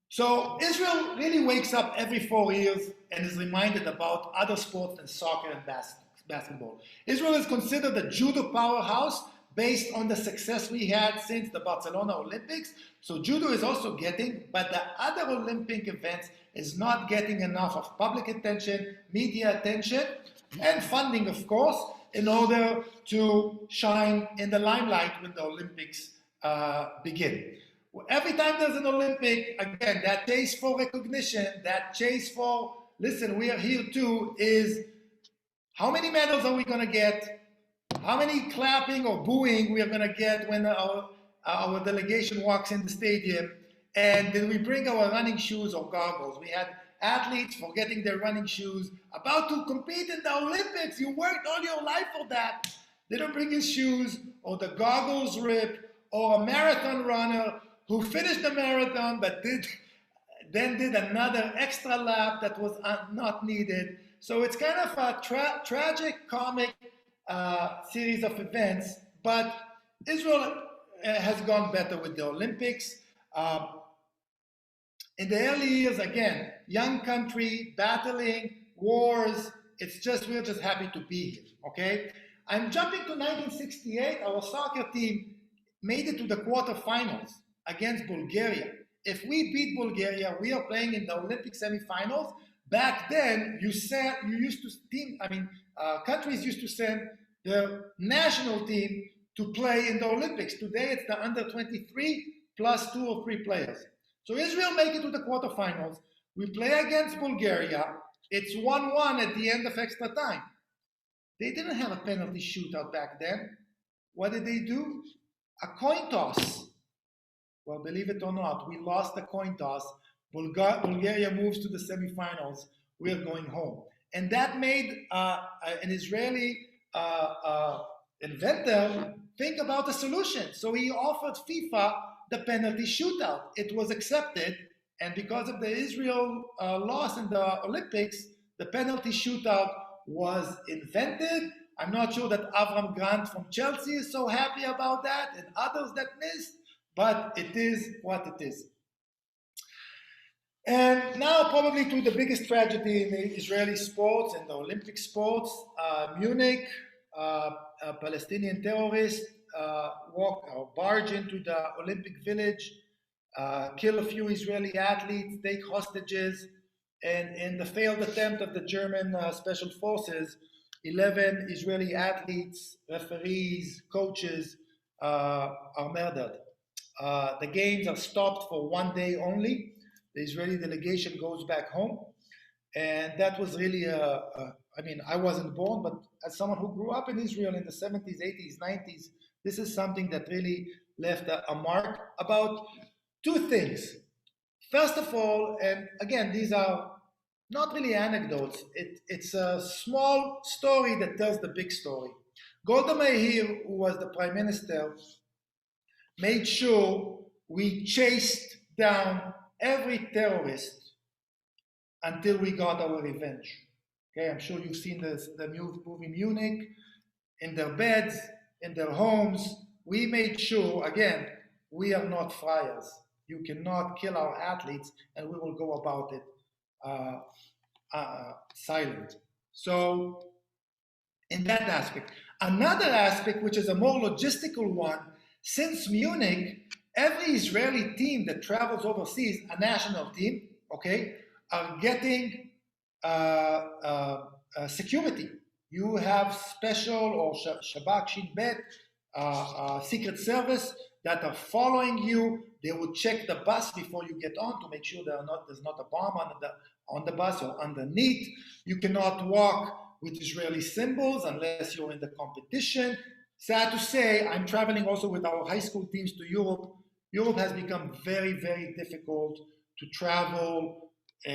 So Israel really wakes up every 4 years and is reminded about other sports than soccer and basketball. Israel is considered a judo powerhouse based on the success we had since the Barcelona Olympics. So judo is also getting, but the other Olympic events is not getting enough of public attention, media attention, and funding, of course, in order to shine in the limelight when the Olympics begin. Every time there's an Olympic, again, that chase for recognition, that chase for, listen, we are here too, is how many medals are we going to get? How many clapping or booing we are going to get when our delegation walks in the stadium? And did we bring our running shoes or goggles? We had athletes forgetting their running shoes, about to compete in the Olympics. You worked all your life for that. They don't bring his shoes, or the goggles ripped, or a marathon runner who finished the marathon but then did another extra lap that was not needed. So it's kind of a tragic, comic series of events, but Israel has gone better with the Olympics. In the early years, again, young country, battling, wars, we're just happy to be here, okay? I'm jumping to 1968. Our soccer team made it to the quarterfinals against Bulgaria. If we beat Bulgaria, we are playing in the Olympic semifinals. Back then, countries used to send their national team to play in the Olympics. Today, it's the under 23 plus 2 or 3 players. So Israel make it to the quarterfinals. We play against Bulgaria. It's 1-1 at the end of extra time. They didn't have a penalty shootout back then. What did they do? A coin toss. Well, believe it or not, we lost the coin toss. Bulgaria moves to the semifinals. We're going home. And that made an Israeli inventor think about a solution. So he offered FIFA the penalty shootout. It was accepted. And because of the Israel loss in the Olympics, the penalty shootout was invented. I'm not sure that Avram Grant from Chelsea is so happy about that, and others that missed, but it is what it is. And now probably to the biggest tragedy in the Israeli sports and the Olympic sports, Munich, a Palestinian terrorist walk or barge into the Olympic Village, kill a few Israeli athletes, take hostages, and in the failed attempt of the German special forces, 11 Israeli athletes, referees, coaches are murdered. The games are stopped for 1 day only. The Israeli delegation goes back home. And that was really, I mean, I wasn't born, but as someone who grew up in Israel in the 70s, 80s, 90s, this is something that really left a mark about two things. First of all, and again, these are not really anecdotes, it's a small story that tells the big story. Golda Meir, who was the prime minister, made sure we chased down every terrorist until we got our revenge. Okay, I'm sure you've seen the movie Munich. In their beds, in their homes, we made sure, again, we are not friars. You cannot kill our athletes, and we will go about it silent. So, in that aspect. Another aspect, which is a more logistical one, since Munich, every Israeli team that travels overseas, a national team, okay, are getting security. You have special or Shabak Shin Bet, Secret Service that are following you. They will check the bus before you get on to make sure there's not a bomb on the bus or underneath. You cannot walk with Israeli symbols unless you're in the competition. Sad to say, I'm traveling also with our high school teams to Europe. Europe has become very, very difficult to travel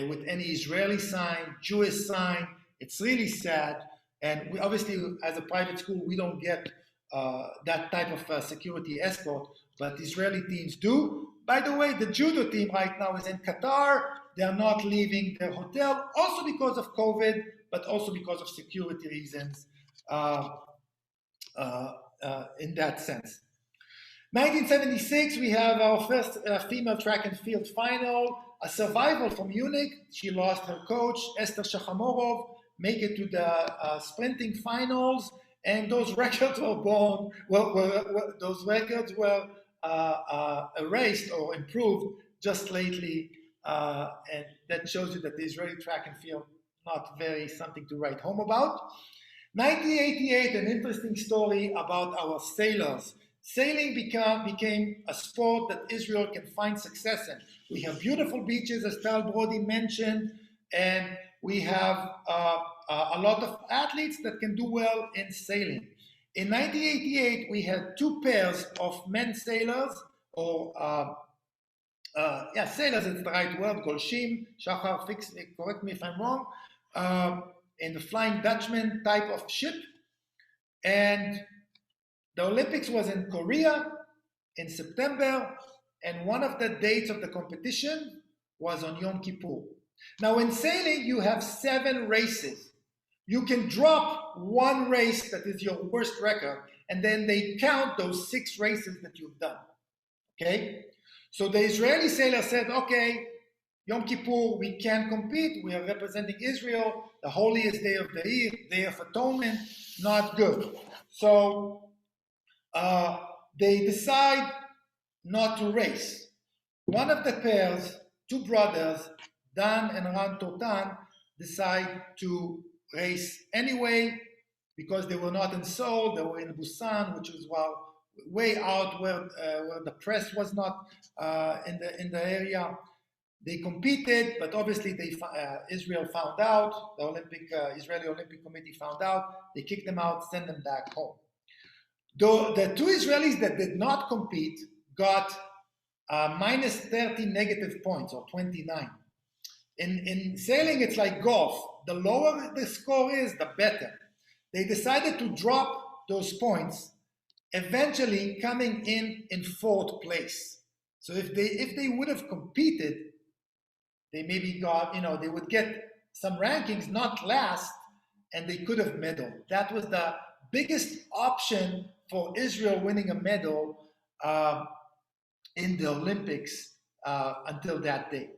with any Israeli sign, Jewish sign. It's really sad. And we obviously, as a private school, we don't get that type of security escort, but Israeli teams do. By the way, the judo team right now is in Qatar. They're not leaving their hotel, also because of COVID, but also because of security reasons in that sense. 1976, we have our first female track and field final, a survival from Munich. She lost her coach, Esther Shachamorov, make it to the sprinting finals, and those records were erased or improved just lately, and that shows you that the Israeli track and field not very something to write home about. 1988, an interesting story about our sailors. Sailing became a sport that Israel can find success in. We have beautiful beaches, as Tal Brody mentioned, and we have a lot of athletes that can do well in sailing. In 1988, we had two pairs of men sailors, or sailors is the right word, Golshim, Shachar, correct me if I'm wrong, in the Flying Dutchman type of ship. And the Olympics was in Korea in September, and one of the dates of the competition was on Yom Kippur. Now in sailing, you have 7 races. You can drop one race that is your worst record, and then they count those 6 races that you've done, okay? So the Israeli sailor said, okay, Yom Kippur, we can't compete. We are representing Israel, the holiest day of the year, Day of Atonement, not good. So they decide not to race. One of the pairs, 2 brothers, Dan and Ran Totan, decide to race anyway because they were not in Seoul, they were in Busan, which was way out where the press was not in the area. They competed, but obviously Israel found out, the Israeli Olympic Committee found out, they kicked them out, sent them back home. The 2 Israelis that did not compete got minus 30 negative points, or 29. In sailing, it's like golf. The lower the score is, the better. They decided to drop those points, eventually coming in 4th place. So if they would have competed, they maybe got, they would get some rankings, not last, and they could have medaled. That was the biggest option for Israel winning a medal in the Olympics until that day.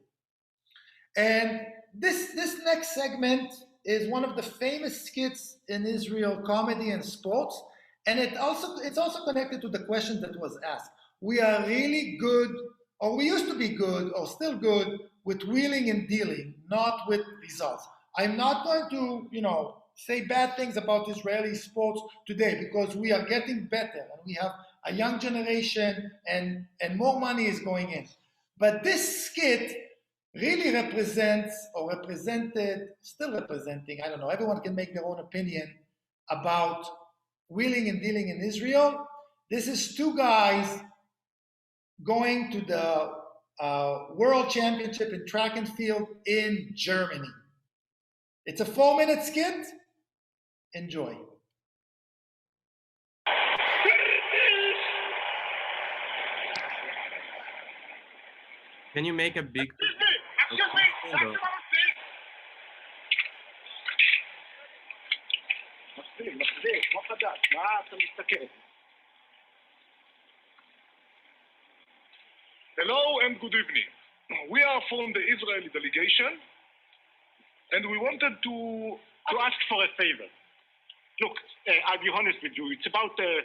And this next segment is one of the famous skits in Israel comedy and sports, and it's also connected to the question that was asked. We are really good, or we used to be good, or still good with wheeling and dealing, not with results. I'm not going to, say bad things about Israeli sports today, because we are getting better and we have a young generation and more money is going in. But this skit really represents, or represented, still representing, I don't know, everyone can make their own opinion about wheeling and dealing in Israel. This is two guys going to the World Championship in track and field in Germany. It's a 4-minute skit. Enjoy. Can you make a big? Excuse me. מספיק, כמו חדש, מה אתה מסתכל? Hello and good evening. We are from the Israeli delegation, and we wanted to ask for a favor. Look, I'll be honest with you. It's about the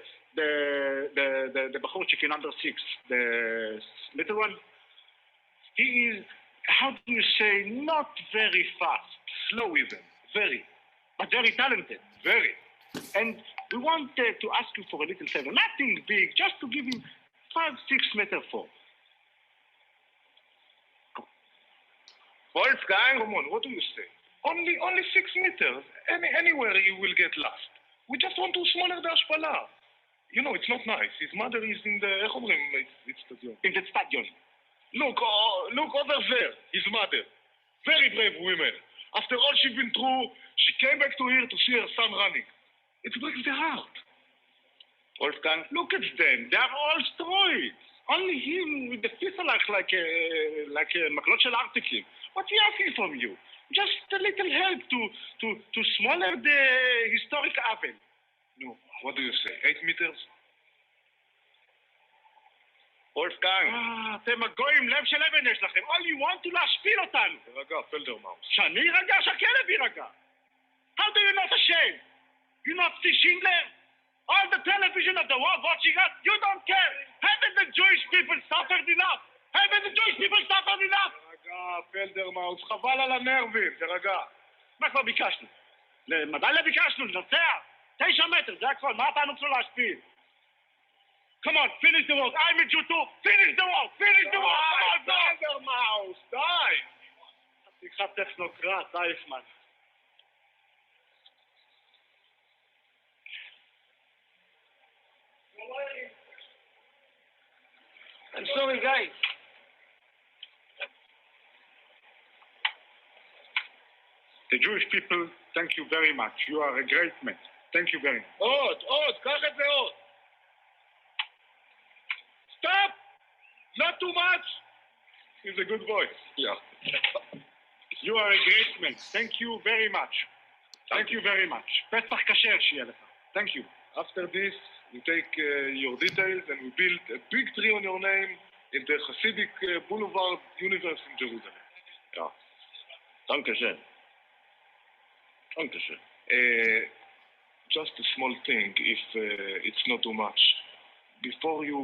Bahorchik in under 6, the little one. He is, how do you say, not very fast, slow even, very, but very talented, very. And we want to ask you for a little favor, nothing big, just to give him 5-6 meter fall. Wolfgang, come on, what do you say? Only 6 meters. Anywhere you will get lost. We just want to smaller the Ashpala. You know, it's not nice. His mother is in the, it's stadion. In the stadion. Look over there, his mother. Very brave woman. After all she's been through, she came back to here to see her son running. It breaks the heart. Wolfgang, look at them. They are all steroids. Only him with the fist like a maklot shel article. What's he asking from you? Just a little help to smaller the historic oven. No, what do you say? 8 meters? Wolfgang. אתם הגויים, לב של אבן יש לכם. All you want to להשפיל אותנו. תרגע, פלדרמאוס. שאני רגע, שהכלב יירגע. How do you not ashamed? You not see Schindler? All the television of the world watching us, you don't care. Haven't the Jewish people suffered enough? Haven't the Jewish people suffered enough? תרגע, פלדרמאוס, חבל על הנרבים, תרגע. מה כבר ביקשנו? מדי ביקשנו, לנצח? 9 מטר, זה הכל, מה אתה נוצר להשפיל? Come on, finish the work. I'm a Jew too. Finish the work. Finish the work. Come on, Vandermaus. Die. חתיכת טכנוקרט, אייכמן. I'm sorry, guys. The Jewish people, thank you very much. You are a great man. Thank you very much. עוד, קח את זה עוד. Stop! Not too much! He's a good voice. Yeah. You are a great man. Thank you very much. Thank you very much. פתח כשר שיהיה לך. Thank you. After this, we take your details and we build a big tree on your name in the Hasidic Boulevard Universe in Jerusalem. Yeah. Dankeschön. Dankeschön. Just a small thing, if it's not too much. Before you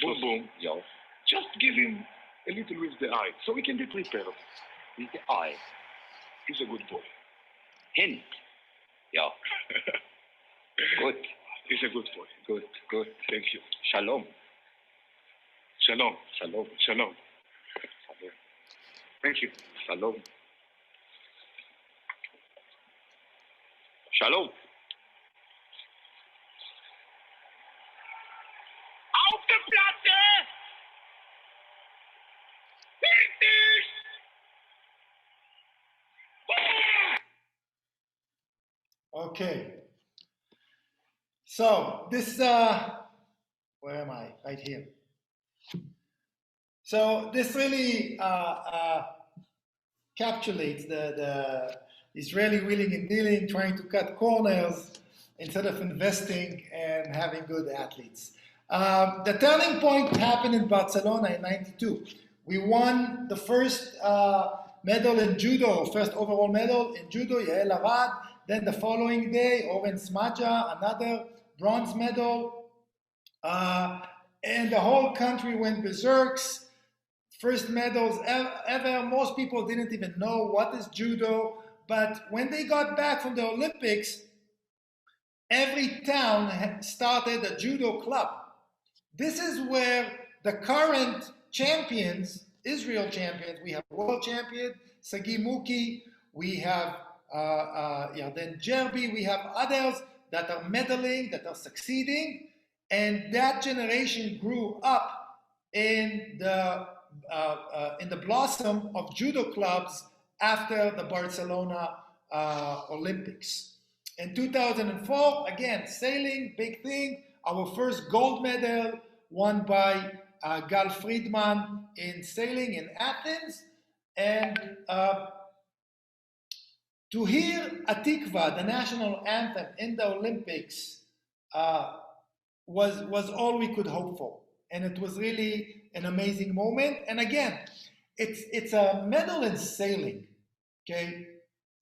boom, yeah. Just give him a little with the eye, so we can be prepared. With the eye? He's a good boy. Hint? Yeah. Good. He's a good boy. Good. Thank you. Shalom. Shalom. Thank you. Shalom. Auf der Platte! Fertig! Okay. So this, where am I? Right here. So this really encapsulates the Israeli wheeling and dealing, trying to cut corners instead of investing and having good athletes. The turning point happened in Barcelona in '92 We won the first medal in judo, first overall medal in judo, Yael Arad. Then the following day, Oren Smadja, another bronze medal. And the whole country went berserks. First medals ever. Most people didn't even know what is judo. But when they got back from the Olympics, every town started a judo club. This is where the current champions, Israel champions, we have world champion, Sagi Muki, we have Yarden Jerbi, we have others that are medaling, that are succeeding, and that generation grew up in the blossom of judo clubs after the Barcelona Olympics. In 2004, again, sailing, big thing. Our first gold medal won by Gal Friedman in sailing in Athens. And to hear Atikva, the national anthem, in the Olympics was all we could hope for. And it was really an amazing moment. And again, it's a medal in sailing, okay?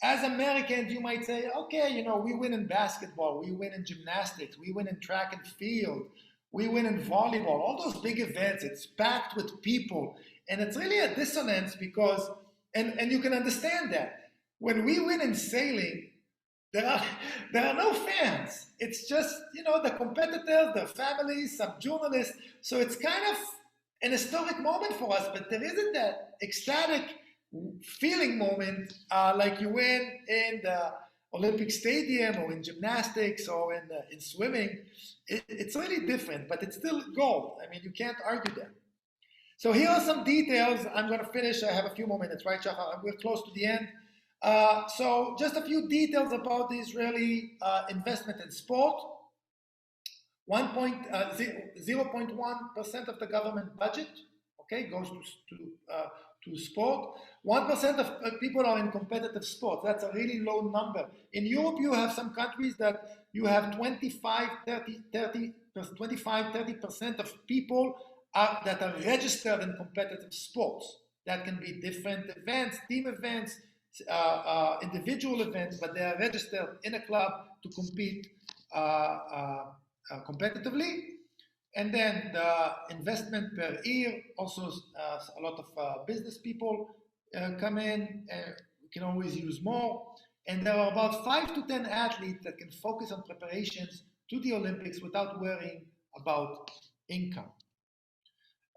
As Americans, you might say, okay, you know, we win in basketball, we win in gymnastics, we win in track and field, we win in volleyball, all those big events, it's packed with people. And it's really a dissonance because, and you can understand that. When we win in sailing, there are no fans. It's just, you know, the competitors, their families, some journalists. So it's kind of an historic moment for us, but there isn't that ecstatic feeling moment like you win in the Olympic Stadium or in gymnastics or in swimming. It's really different, but it's still gold. I mean, you can't argue that. So here are some details. I'm going to finish. I have a few more minutes, right, Shachar? We're close to the end. So just a few details about the Israeli investment in sport. 0.1% of the government budget, okay, goes to sport. 1% of people are in competitive sports. That's a really low number. In Europe, you have some countries that you have 25-30% of people that are registered in competitive sports. That can be different events, team events, individual events, but they are registered in a club to compete competitively. And then the investment per year, also a lot of business people come in, we can always use more. And there are about 5 to 10 athletes that can focus on preparations to the Olympics without worrying about income.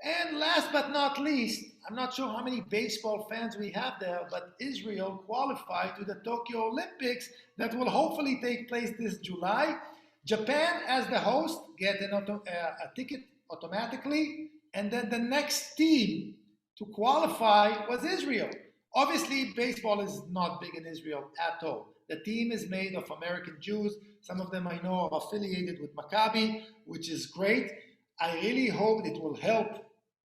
And last but not least, I'm not sure how many baseball fans we have there, but Israel qualified to the Tokyo Olympics that will hopefully take place this July. Japan, as the host, get a ticket automatically, and then the next team to qualify was Israel. Obviously, baseball is not big in Israel at all. The team is made of American Jews. Some of them I know are affiliated with Maccabi, which is great. I really hope it will help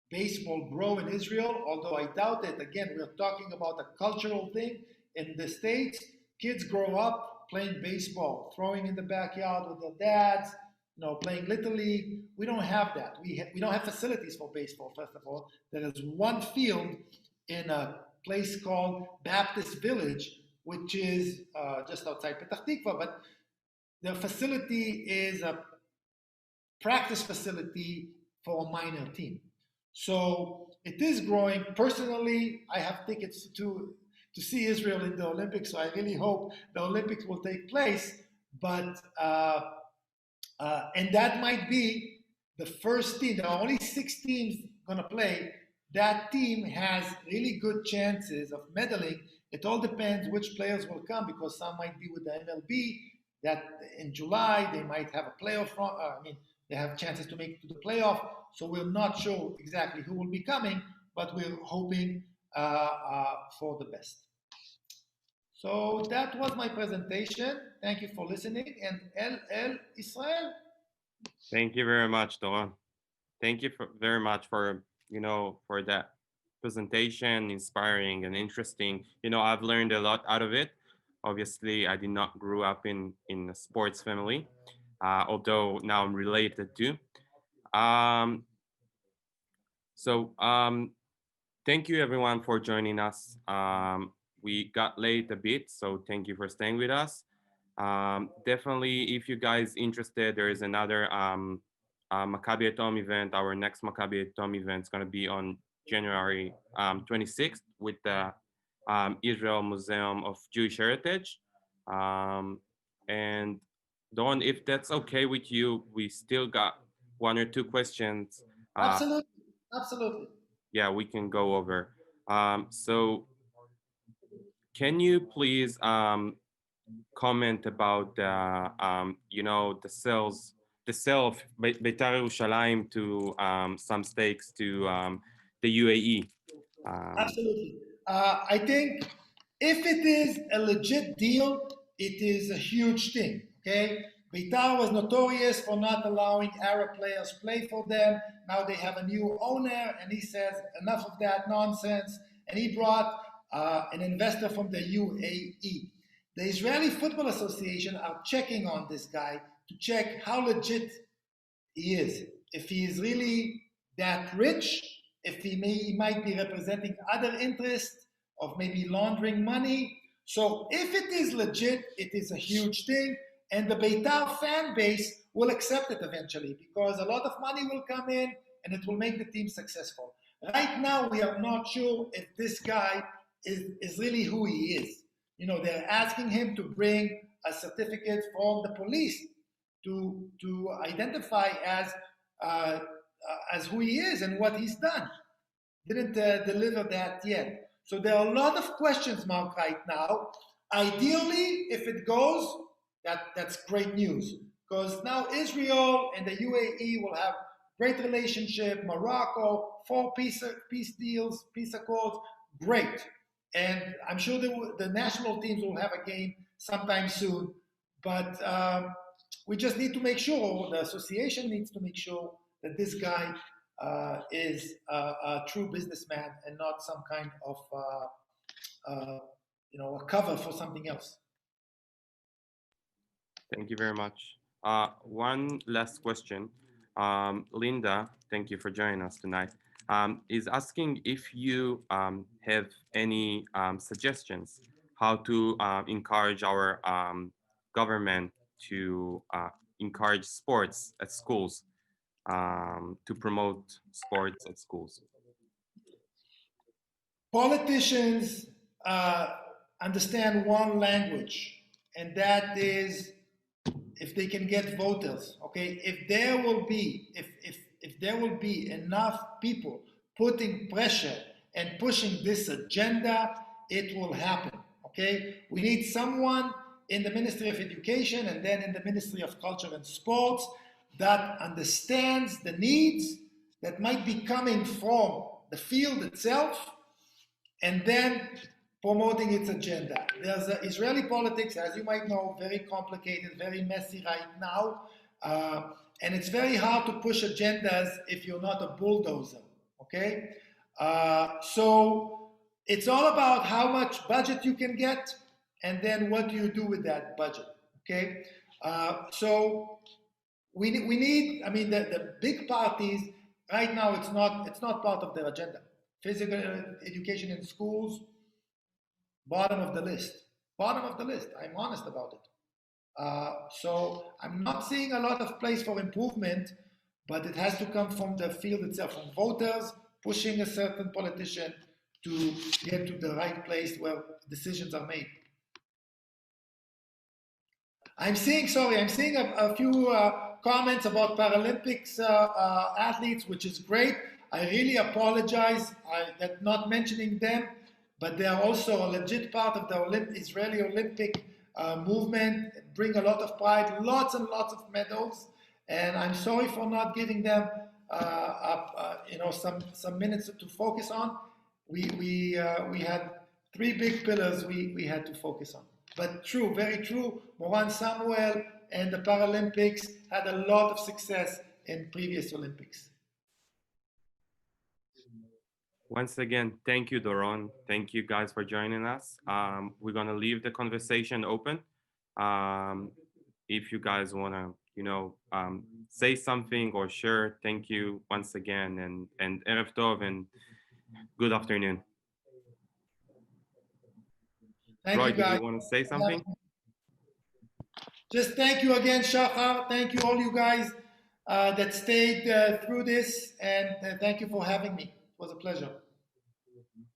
baseball grow in Israel, although I doubt it. Again, we're talking about a cultural thing. In the States, kids grow up playing baseball, throwing in the backyard with their dads, you know, playing Little League. We don't have that. We don't have facilities for baseball, first of all. There is one field in a place called Baptist Village, which is just outside Petah Tikva, but the facility is a practice facility for a minor team. So it is growing. Personally, I have tickets to see Israel in the Olympics, so I really hope the Olympics will take place. But and that might be the first team. There are only 6 teams going to play. That team has really good chances of medaling. It all depends which players will come, because some might be with the MLB. That in July they might have a playoff. They have chances to make it to the playoff. So we're not sure exactly who will be coming, but we're hoping for the best. So that was my presentation. Thank you for listening. And El Israel. Thank you very much, Doron. Thank you very much for that presentation, inspiring and interesting. I've learned a lot out of it. Obviously, I did not grow up in a sports family, although now I'm related to. thank you everyone for joining us. We got late a bit, so thank you for staying with us. Definitely, if you guys interested, there is another Maccabi Atom event. Our next Maccabi Atom event is going to be on January 26th with the Israel Museum of Jewish Heritage. And Don, if that's okay with you, we still got one or two questions. Absolutely, absolutely. Yeah, we can go over. So can you please comment about the sale of Beitar Yerushalayim to some stakes to the UAE? Absolutely. I think if it is a legit deal, it is a huge thing. Okay, Beitar was notorious for not allowing Arab players play for them. Now they have a new owner, and he says enough of that nonsense. And he brought an investor from the UAE. The Israeli Football Association are checking on this guy to check how legit he is. If he is really that rich, if he might be representing other interests of maybe laundering money. So if it is legit, it is a huge thing, and the Beitar fan base will accept it eventually because a lot of money will come in and it will make the team successful. Right now, we are not sure if this guy is really who he is. You know, they're asking him to bring a certificate from the police to identify as who he is and what he's done. Didn't deliver that yet. So there are a lot of questions mark right now. Ideally, if it goes, that's great news because now Israel and the UAE will have great relationship. Morocco, 4 peace deals, peace accords, great. And I'm sure the national teams will have a game sometime soon. But we just need to make sure, the association needs to make sure that this guy is a true businessman and not some kind of a cover for something else. Thank you very much. One last question. Linda, thank you for joining us tonight. Is asking if you have any suggestions how to encourage our government to encourage sports at schools, to promote sports at schools. Politicians understand one language, and that is if they can get voters. Okay, if there will be enough people putting pressure and pushing this agenda, it will happen. Okay, we need someone in the Ministry of Education and then in the Ministry of Culture and Sports that understands the needs that might be coming from the field itself and then promoting its agenda. There's Israeli politics, as you might know, very complicated, very messy right now, and it's very hard to push agendas if you're not a bulldozer, okay? So it's all about how much budget you can get and then what do you do with that budget, okay? So we need, I mean, the big parties, right now it's not part of their agenda. Physical education in schools, bottom of the list. Bottom of the list. I'm honest about it. So I'm not seeing a lot of place for improvement, but it has to come from the field itself, from voters pushing a certain politician to get to the right place where decisions are made. I'm seeing a few comments about Paralympics athletes, which is great. I really apologize that not mentioning them, but they are also a legit part of the Israeli Olympic movement, bring a lot of pride, lots and lots of medals, and I'm sorry for not giving them some minutes to focus on. We had 3 big pillars we had to focus on. But true, very true, Moran Samuel and the Paralympics had a lot of success in previous Olympics. Once again, thank you, Doron. Thank you guys for joining us. We're gonna leave the conversation open. If you guys wanna, say something or share, thank you once again, and Erev Tov, and good afternoon. Thank Roy, you, guys. do you want to say something? Just thank you again, Shachar. Thank you, all you guys that stayed through this, and thank you for having me. It was a pleasure.